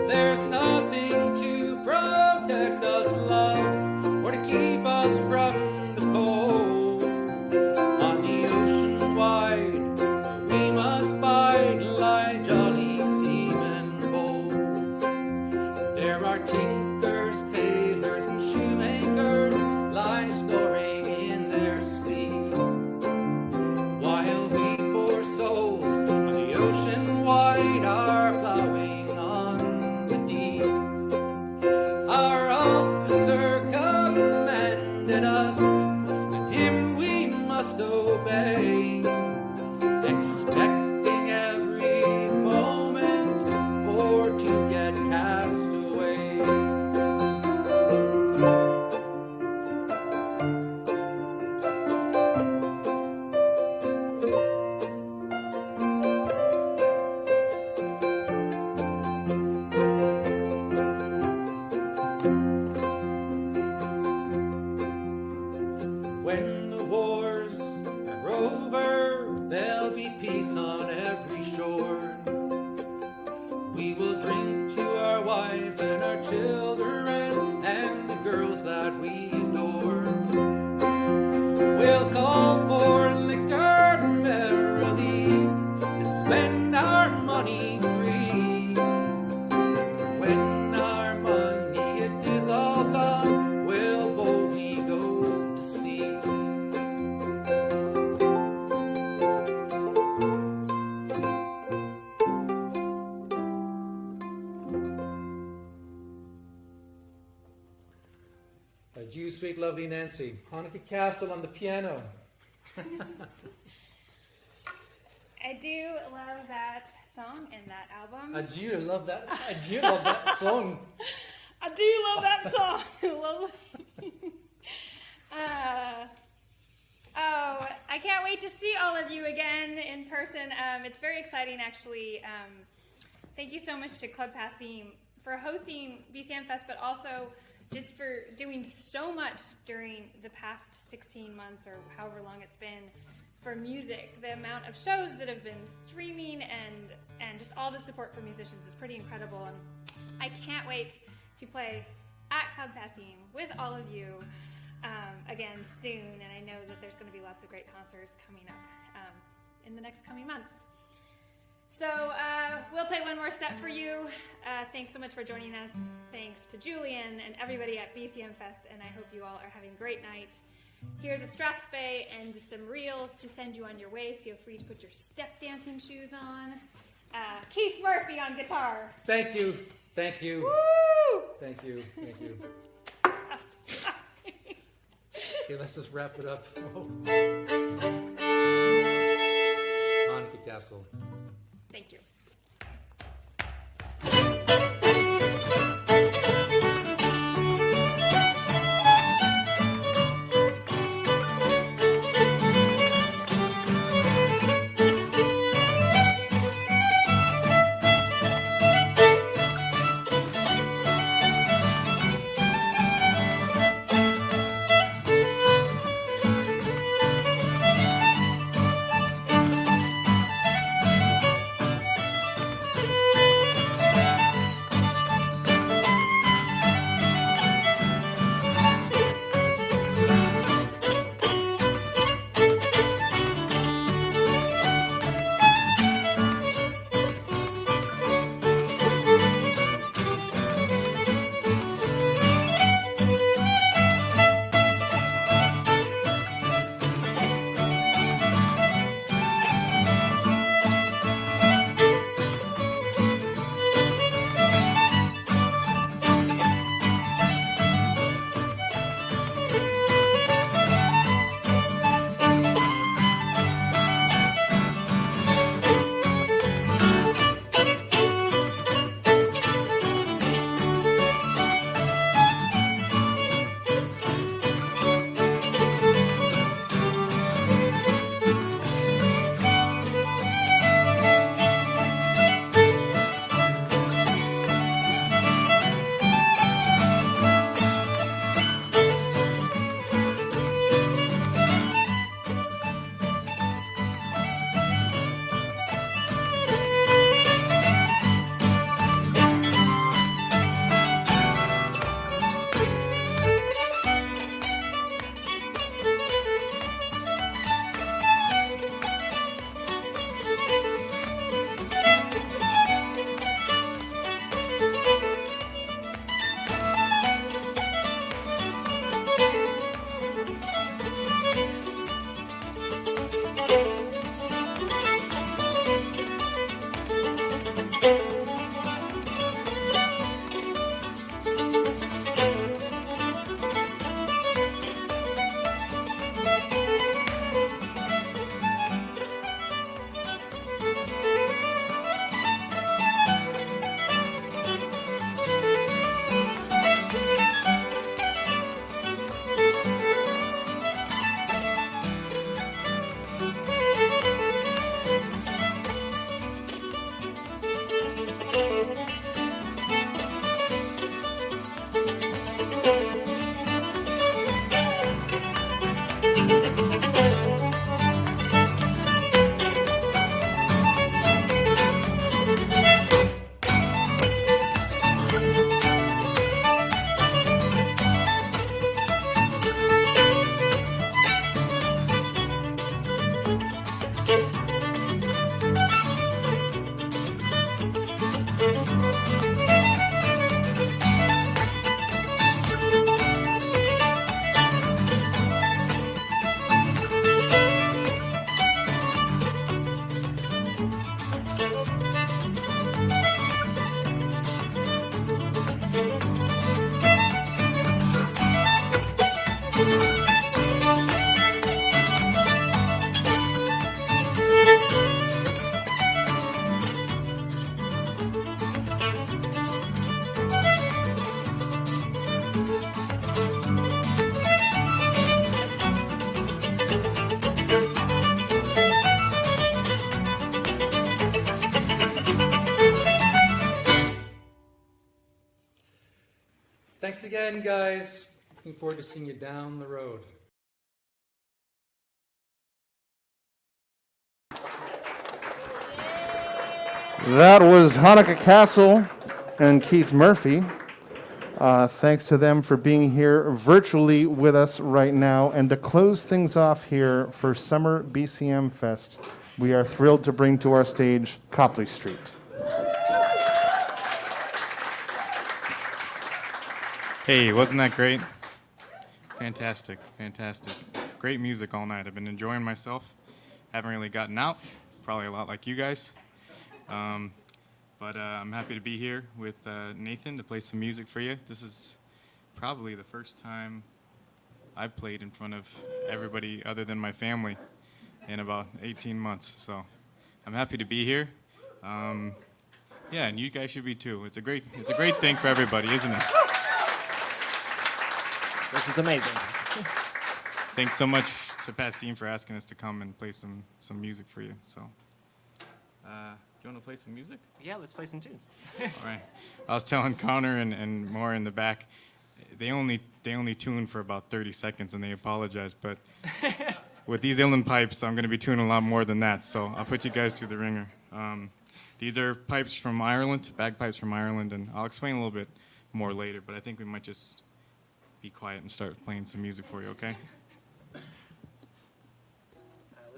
There's nothing to protect us, love, or to keep us from the cold. On the ocean wide, we must bide like jolly seamen bold. There are tinkers, tailors, and shoemakers lie snoring in their sleep, while we poor souls on the ocean wide are plowing on the deep. Our officer commanded us, and him we must obey, expecting every moment for to get cast away. When the wars are over, there'll be peace on every shore. We will drink to our wives and our children and the girls that we adore. We'll call for liquor merrily and spend our money free. When our money it is all gone, we'll boldly go to sea. Adieu, sweet lovely Nancy. Hanukkah Castle on the piano. I do love that song and that album. Adieu, love that. Adieu, love that song. I do love that song. Oh, I can't wait to see all of you again in person. It's very exciting, actually. Thank you so much to Club Passim for hosting BCM Fest, but also just for doing so much during the past 16 months or however long it's been for music. The amount of shows that have been streaming and just all the support for musicians is pretty incredible. And I can't wait to play at Club Passim with all of you again soon. And I know that there's going to be lots of great concerts coming up in the next coming months. So we'll play one more set for you. Thanks so much for joining us. Thanks to Julian and everybody at BCM Fest, and I hope you all are having a great night. Here's a Strathspey and some reels to send you on your way. Feel free to put your step dancing shoes on. Keith Murphy on guitar. Thank you. Thank you. Woo! Thank you. Thank you. Okay, let's just wrap it up. Hanukkah Castle. Thank you. Thanks again, guys. Looking forward to seeing you down the road. That was Hanukkah Castle and Keith Murphy. Thanks to them for being here virtually with us right now. And to close things off here for Summer BCM Fest, we are thrilled to bring to our stage Copley Street. Hey, wasn't that great? Fantastic, fantastic. Great music all night. I've been enjoying myself. Haven't really gotten out, probably a lot like you guys. But I'm happy to be here with Nathan to play some music for you. This is probably the first time I've played in front of everybody other than my family in about 18 months. So I'm happy to be here. Yeah, and you guys should be too. It's a great thing for everybody, isn't it? This is amazing. Thanks so much to Passim for asking us to come and play some music for you. So, do you want to play some music? Yeah, let's play some tunes. All right. I was telling Connor and more in the back, they only tune for about 30 seconds and they apologize. But with these uilleann pipes, I'm going to be tuning a lot more than that. So I'll put you guys through the ringer. These are pipes from Ireland, bagpipes from Ireland, and I'll explain a little bit more later. But I think we might just be quiet and start playing some music for you, okay? Let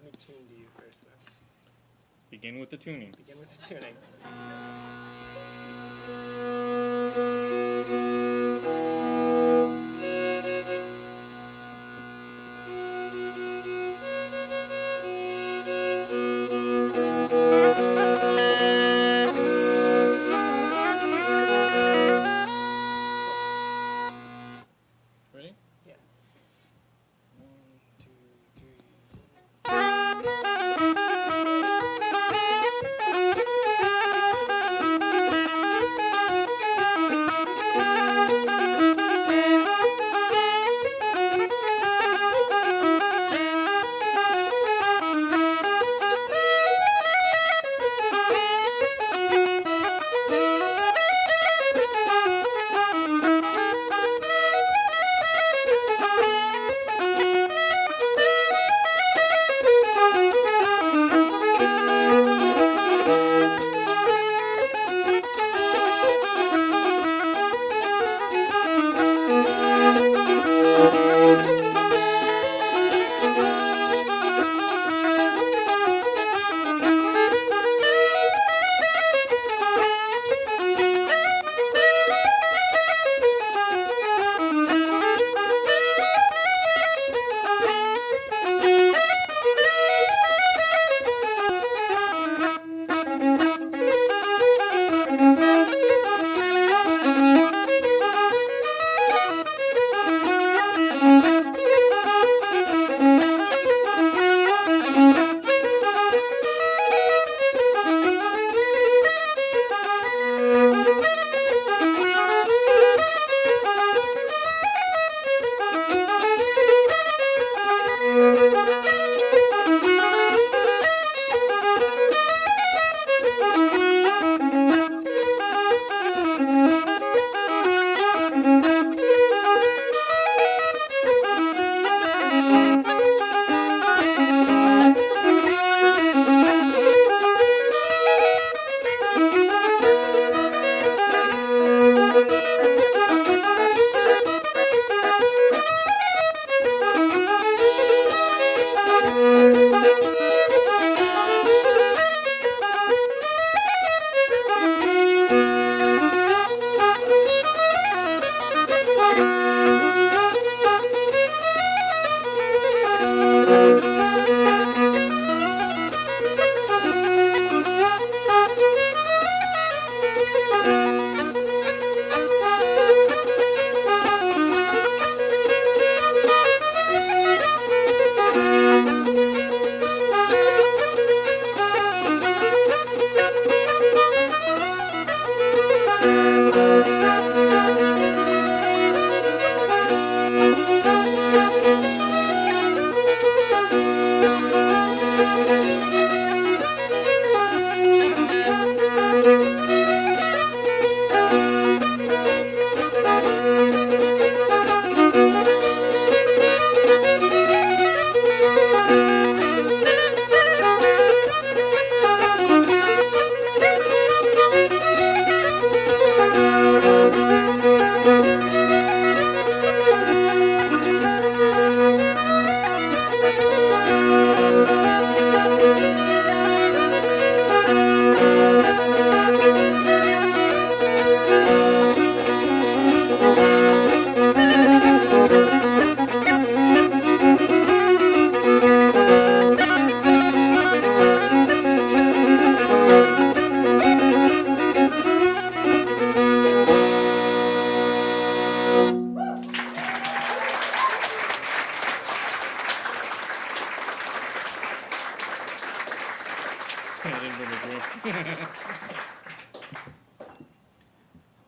me tune to you first, though. Begin with the tuning. Begin with the tuning. Ready? Yeah. 1, 2, 3. Thank you.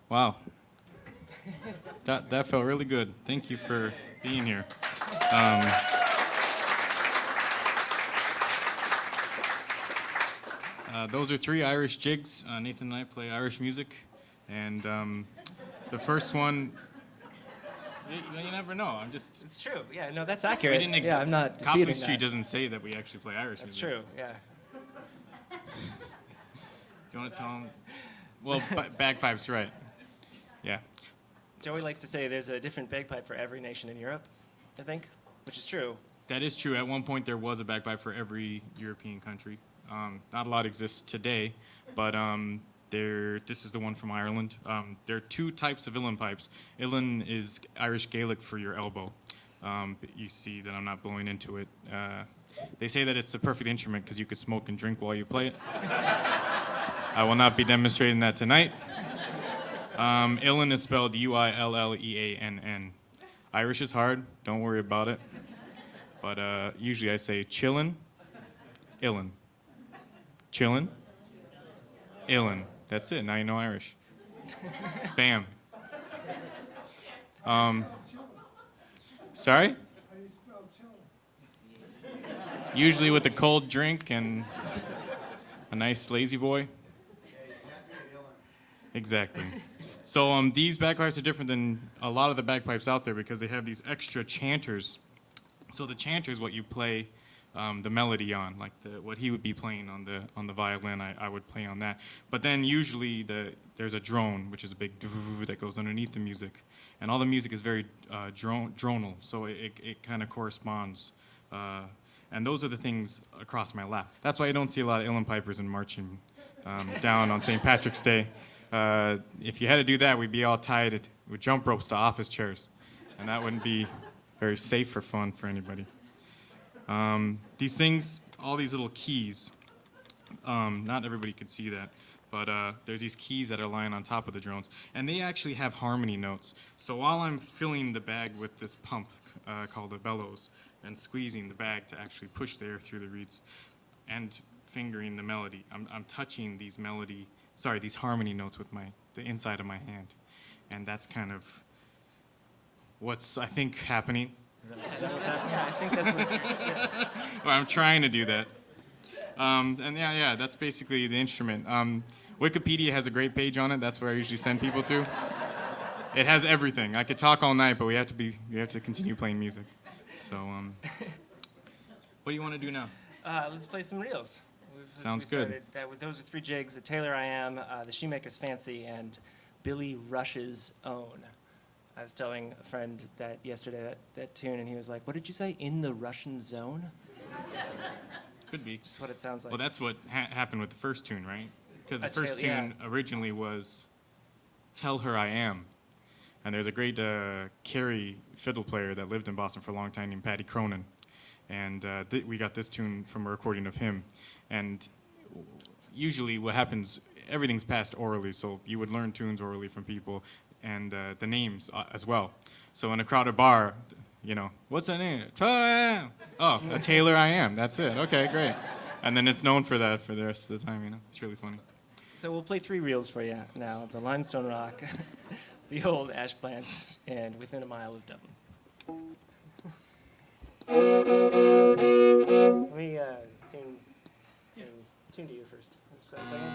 Wow. That felt really good. Thank you for being here. Those are 3 Irish jigs. Nathan and I play Irish music. And the first one, you never know. It's true. Yeah, no, that's accurate. We didn't yeah, I'm not disputing Copley Street that. doesn't say that we actually play Irish That's music. true. Yeah. Do you want to tell them? Well, bagpipes, right. Yeah. Joey likes to say there's a different bagpipe for every nation in Europe, I think, which is true. That is true. At one point, there was a bagpipe for every European country. Not a lot exists today, but this is the one from Ireland. There are 2 types of uilleann pipes. Uilleann is Irish Gaelic for your elbow. But you see that I'm not blowing into it. They say that it's the perfect instrument because you could smoke and drink while you play it. I will not be demonstrating that tonight. Uilleann is spelled Uilleann. Irish is hard. Don't worry about it. But usually I say chillin', Uilleann. Chillin', Uilleann. That's it. Now you know Irish. Bam. Sorry? Usually with a cold drink and a nice lazy boy. Exactly. So these bagpipes are different than a lot of the bagpipes out there because they have these extra chanters. So the chanter is what you play the melody on, like what he would be playing on the violin. I would play on that. But then usually there's a drone, which is a big that goes underneath the music, and all the music is very dronal, so it kind of corresponds. And those are the things across my lap. That's why you don't see a lot of uilleann pipers in marching down on St. Patrick's Day. If you had to do that, we'd be all tied with jump ropes to office chairs, and that wouldn't be very safe or fun for anybody. These things, all these little keys, not everybody could see that, but there's these keys that are lying on top of the drones, and they actually have harmony notes. So while I'm filling the bag with this pump called a bellows, and squeezing the bag to actually push the air through the reeds, and fingering the melody, I'm touching these harmony notes with the inside of my hand, and that's kind of what's, I think, happening. Yeah, I think that's what. Yeah. Well, I'm trying to do that. And yeah, that's basically the instrument. Wikipedia has a great page on it. That's where I usually send people to. It has everything. I could talk all night, but we have to continue playing music. So, what do you want to do now? Let's play some reels. Sounds we good. started that with those are 3 jigs: The Tailor I Am, The Shoemaker's Fancy, and Billy Rush's Own. I was telling a friend that yesterday that tune, and he was like, "What did you say? In the Russian zone?" Could be. Just what it sounds like. Well, that's what happened with the first tune, right? Because the first yeah. tune originally was "Tell Her I Am," and there's a great Carey fiddle player that lived in Boston for a long time named Paddy Cronin, and we got this tune from a recording of him. And usually, what happens, everything's passed orally, so you would learn tunes orally from people. And the names as well. So in a crowded bar, what's that name? Oh, a tailor I am. That's it. Okay, great. And then it's known for that for the rest of the time. It's really funny. So we'll play 3 reels for you now: The Limestone Rock, The Old Ash Plant, and Within a Mile of Dublin. Let me tune to you first. Just a second.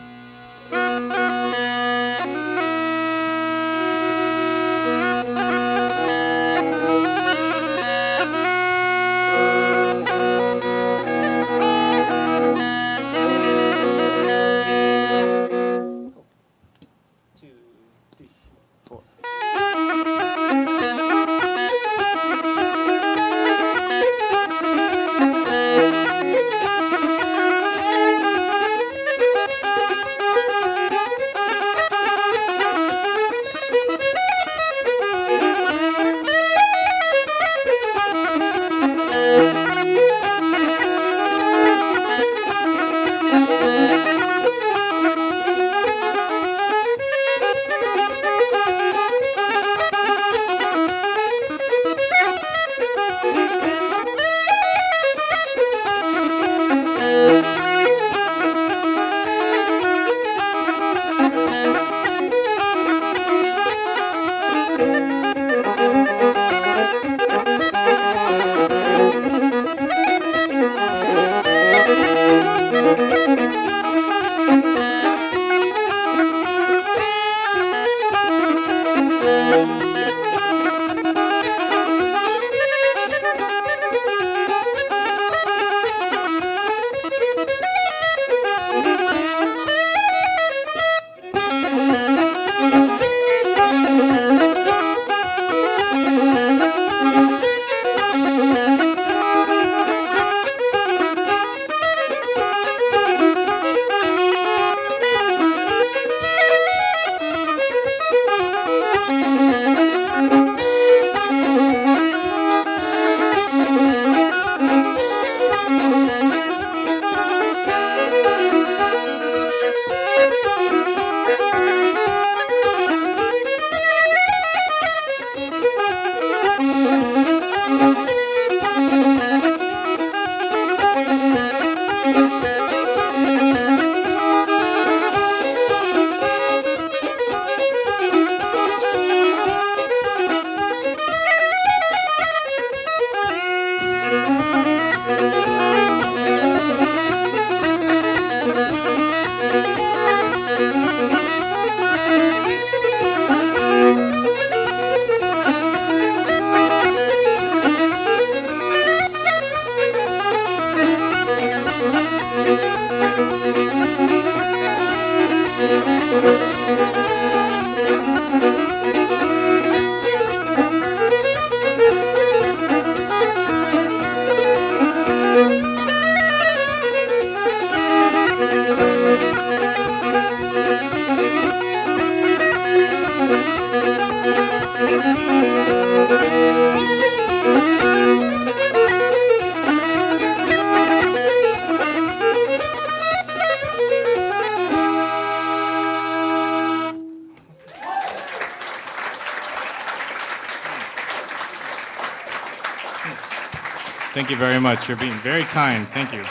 Thank you very much. You're being very kind. Thank you.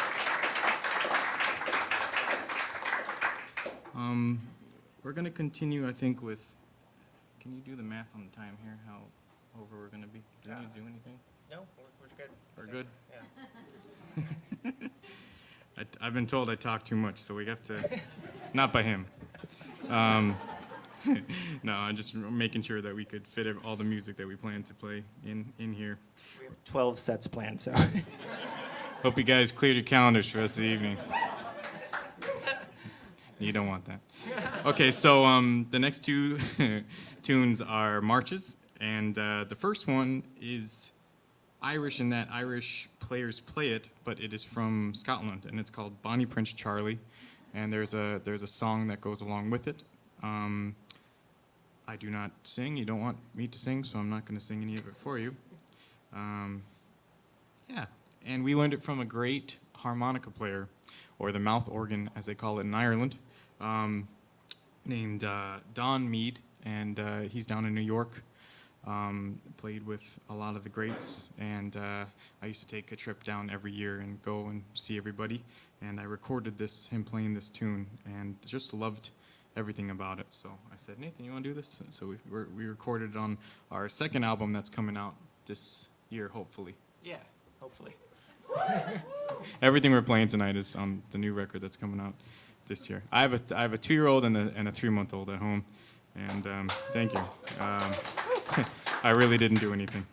We're going to continue, I think, with... Can you do the math on the time here? How over we're going to be? Do we need to do anything? No, we're good. We're good? Yeah. I've been told I talk too much, so we have to... Not by him. No, I'm just making sure that we could fit all the music that we plan to play in here. We have 12 sets planned, so. Hope you guys cleared your calendars for us this evening. You don't want that. Okay, so the next two tunes are marches, and the first one is Irish in that Irish players play it, but it is from Scotland, and it's called Bonnie Prince Charlie, and there's a song that goes along with it. I do not sing. You don't want me to sing, so I'm not going to sing any of it for you. Yeah, and we learned it from a great harmonica player, or the mouth organ, as they call it in Ireland, named Don Mead, and he's down in New York. Played with a lot of the greats, and I used to take a trip down every year and go and see everybody, and I recorded him playing this tune, and just loved everything about it. So I said, Nathan, you want to do this? So we recorded it on our second album that's coming out this year, hopefully. Yeah, hopefully. Everything we're playing tonight is on the new record that's coming out this year. I have a 2-year-old and a 3-month-old at home, and thank you. I really didn't do anything.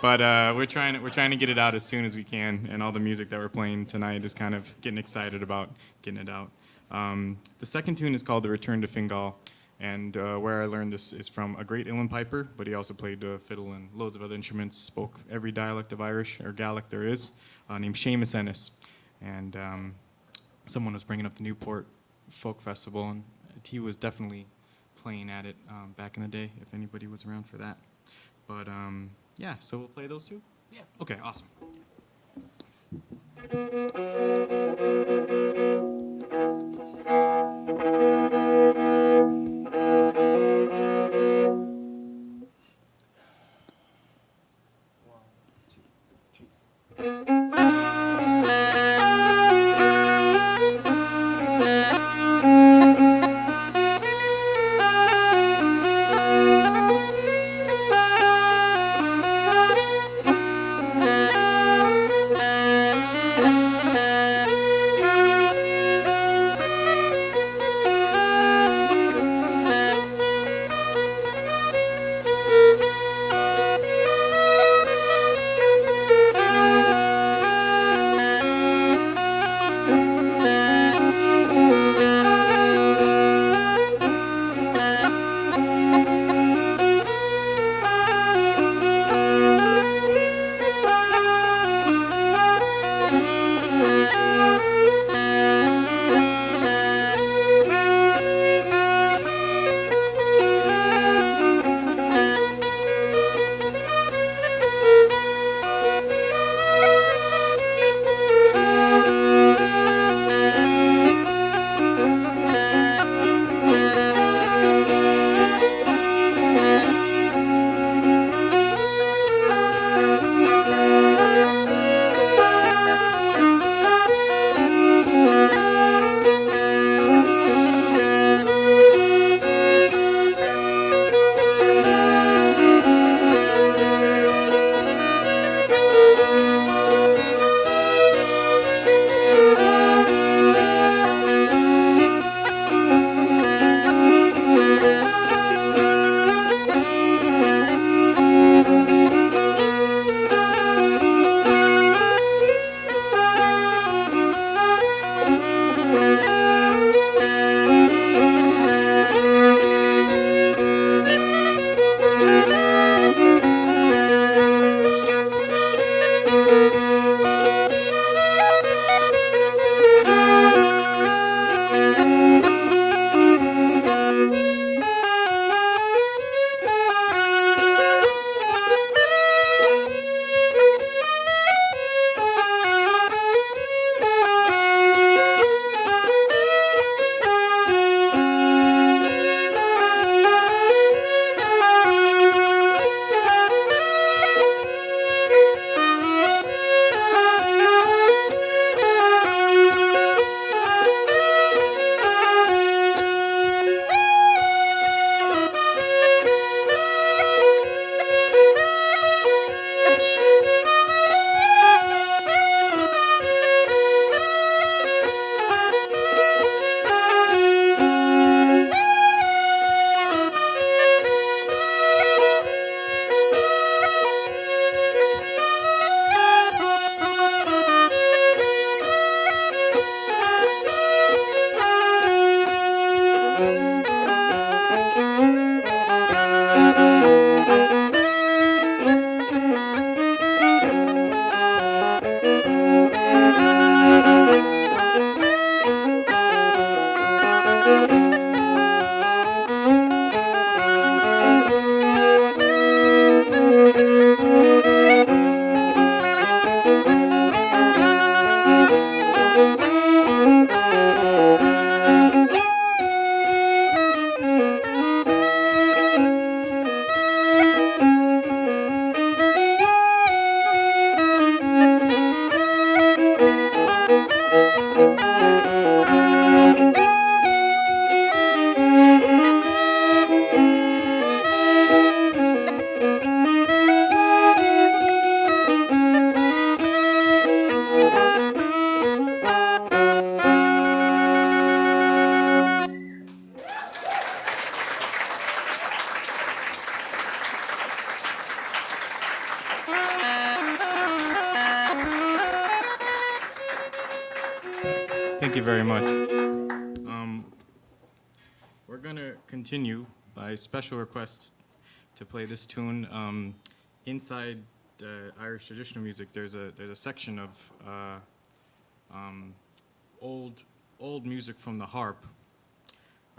But we're trying to get it out as soon as we can, and all the music that we're playing tonight is kind of getting excited about getting it out. The second tune is called The Return to Fingal, and where I learned this is from a great uilleann piper, but he also played fiddle and loads of other instruments, spoke every dialect of Irish, or Gaelic there is, named Seamus Ennis. And someone was bringing up the Newport Folk Festival, and he was definitely playing at it back in the day, if anybody was around for that. But yeah, so we'll play those two? Yeah. Okay, awesome. Thank you. Thank you very much. We're going to continue by special request to play this tune. Inside Irish traditional music, there's a section of old music from the harp.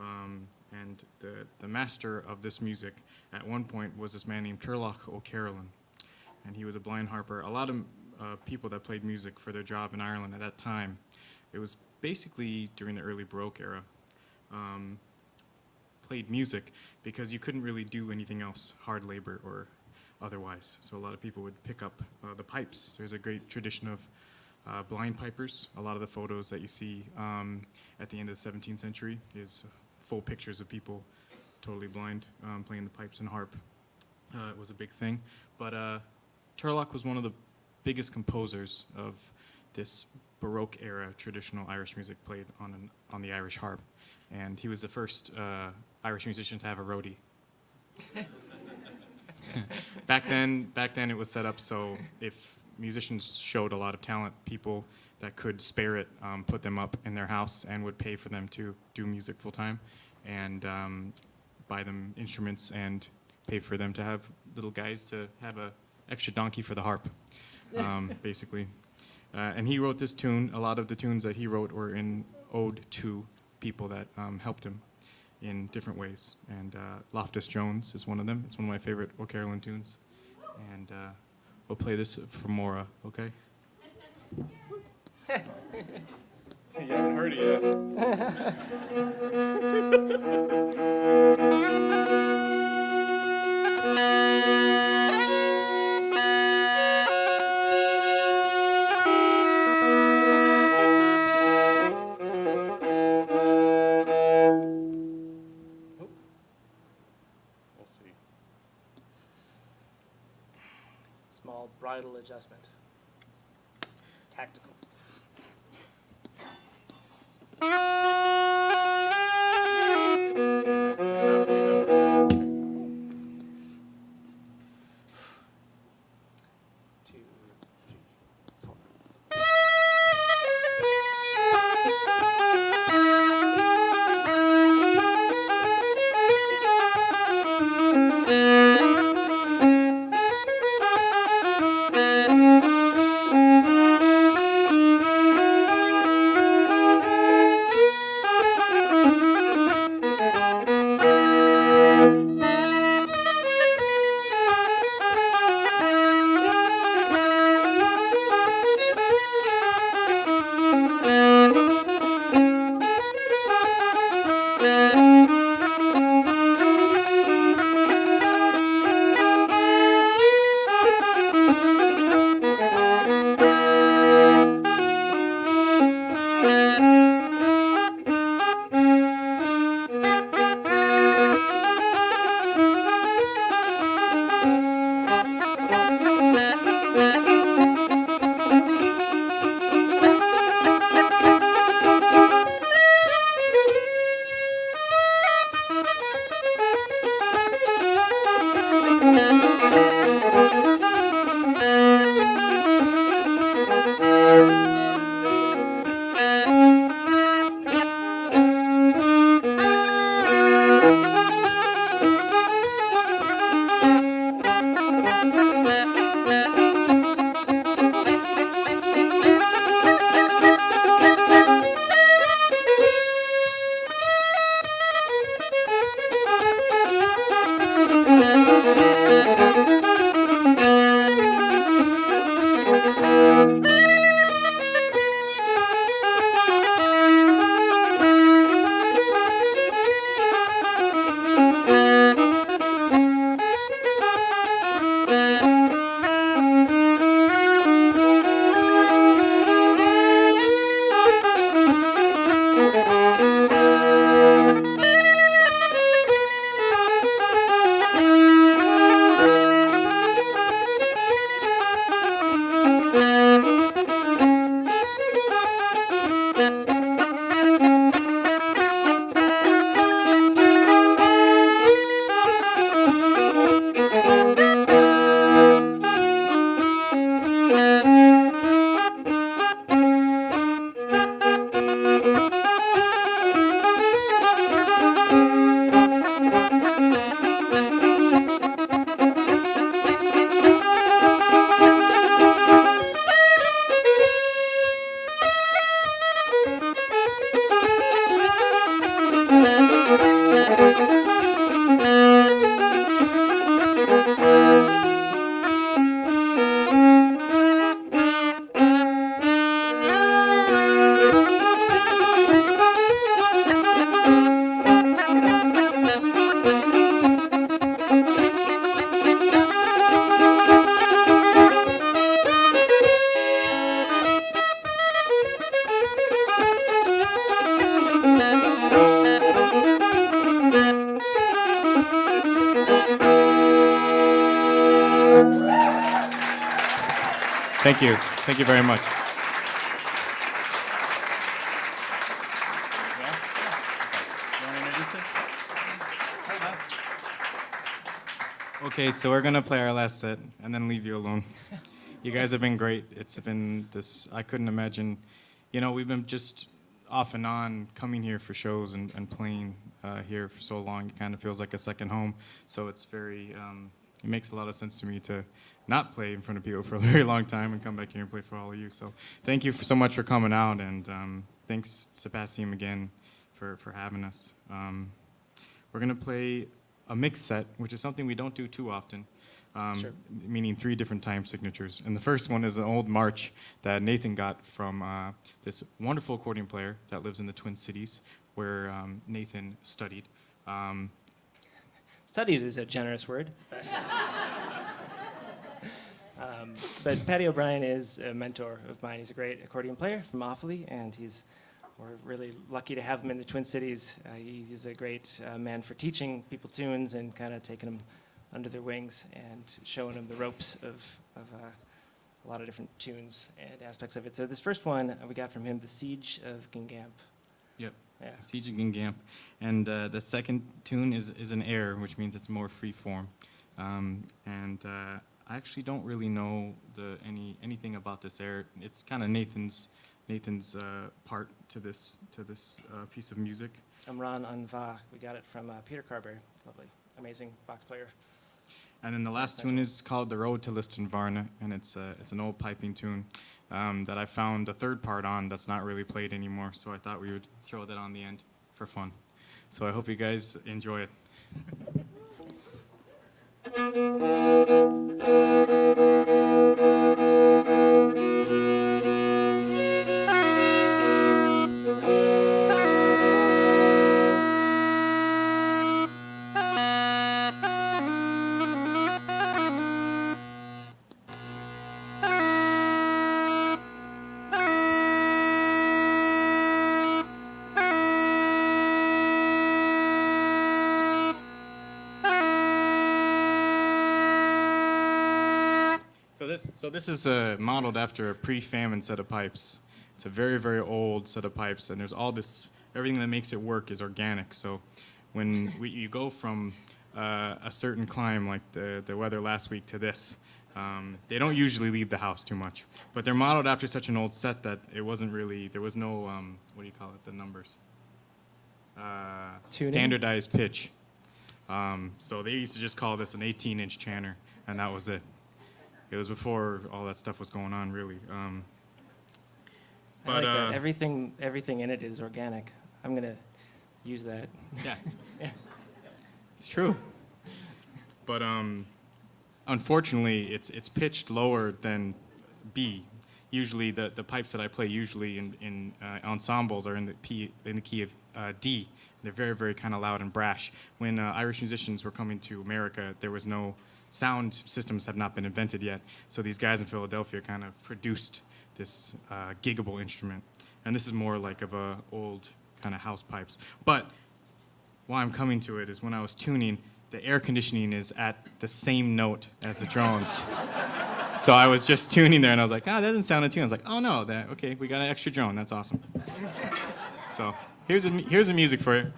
And the master of this music at one point was this man named Turlough O'Carolan. And he was a blind harper. A lot of people that played music for their job in Ireland at that time, it was basically during the early Baroque era, played music because you couldn't really do anything else, hard labor or otherwise. So a lot of people would pick up the pipes. There's a great tradition of blind pipers. A lot of the photos that you see at the end of the 17th century is full pictures of people totally blind playing the pipes and harp. It was a big thing. But Turlough was one of the biggest composers of this Baroque era traditional Irish music played on the Irish harp. And he was the first Irish musician to have a roadie. Back then it was set up so if musicians showed a lot of talent, people that could spare it put them up in their house and would pay for them to do music full time and buy them instruments and pay for them to have little guys to have a extra donkey for the harp, basically. And he wrote this tune. A lot of the tunes that he wrote were in ode to people that helped him in different ways. And Loftus Jones is one of them. It's one of my favorite O'Carolan tunes. And we'll play this for Maura, okay? You haven't heard it Small bridal adjustment. Tactical. Thank you. Thank you very much. Okay, so we're gonna play our last set and then leave you alone. You guys have been great. It's been this, I couldn't imagine, we've been just off and on coming here for shows and playing here for so long. It kind of feels like a second home. So it's very, it makes a lot of sense to me to not play in front of people for a very long time and come back here and play for all of you. So thank you so much for coming out, and thanks to Passim again for having us. We're gonna play a mix set, which is something we don't do too often, meaning 3 different time signatures. And the first one is an old march that Nathan got from this wonderful accordion player that lives in the Twin Cities, where Nathan studied. Studied is a generous word. But Patty O'Brien is a mentor of mine. He's a great accordion player from Offaly, and we're really lucky to have him in the Twin Cities. He's a great man for teaching people tunes and kind of taking them under their wings and showing them the ropes of a lot of different tunes and aspects of it. So this first one we got from him, the Siege of Gengamp. Yep. Yeah. Siege of Gengamp. And the second tune is an air, which means it's more free form. I actually don't really know anything about this air. It's kind of Nathan's part to this piece of music. Amran Anva. We got it from Peter Carberry. Lovely, amazing box player. And then the last tune is called "The Road to Listenvarna," and it's an old piping tune that I found a third part on that's not really played anymore. So I thought we would throw that on the end for fun. So I hope you guys enjoy it. So this is modeled after a pre-famine set of pipes. It's a very, very old set of pipes, and there's everything that makes it work is organic. So when you go from a certain climb, like the weather last week, to this, they don't usually leave the house too much. But they're modeled after such an old set that it wasn't really, there was no, what do you call it, the numbers? Standardized pitch. So they used to just call this an 18-inch chanter, and that was it. It was before all that stuff was going on, really. I like that. Everything in it is organic. I'm gonna use that. Yeah. Yeah. It's true. But unfortunately, it's pitched lower than B. Usually, the pipes that I play usually in ensembles are in the key of D. They're very, very kind of loud and brash. When Irish musicians were coming to America, there was no sound systems have not been invented yet. So these guys in Philadelphia kind of produced this giggable instrument. And this is more like of a old kind of house pipes. But why I'm coming to it is when I was tuning, the air conditioning is at the same note as the drones. So I was just tuning there and I was like, that doesn't sound a tune. I was like, oh no, okay, we got an extra drone, that's awesome. So here's the music for you.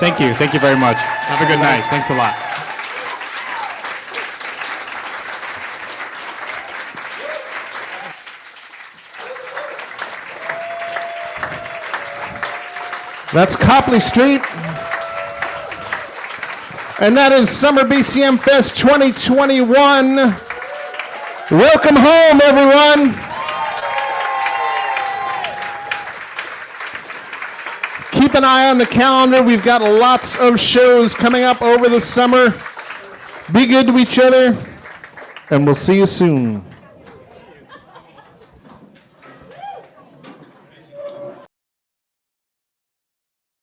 Thank you. Thank you very much. Have a good night. Thanks a lot. That's Copley Street. And that is Summer BCM Fest 2021. Welcome home, everyone. Keep an eye on the calendar. We've got lots of shows coming up over the summer. Be good to each other, and we'll see you soon.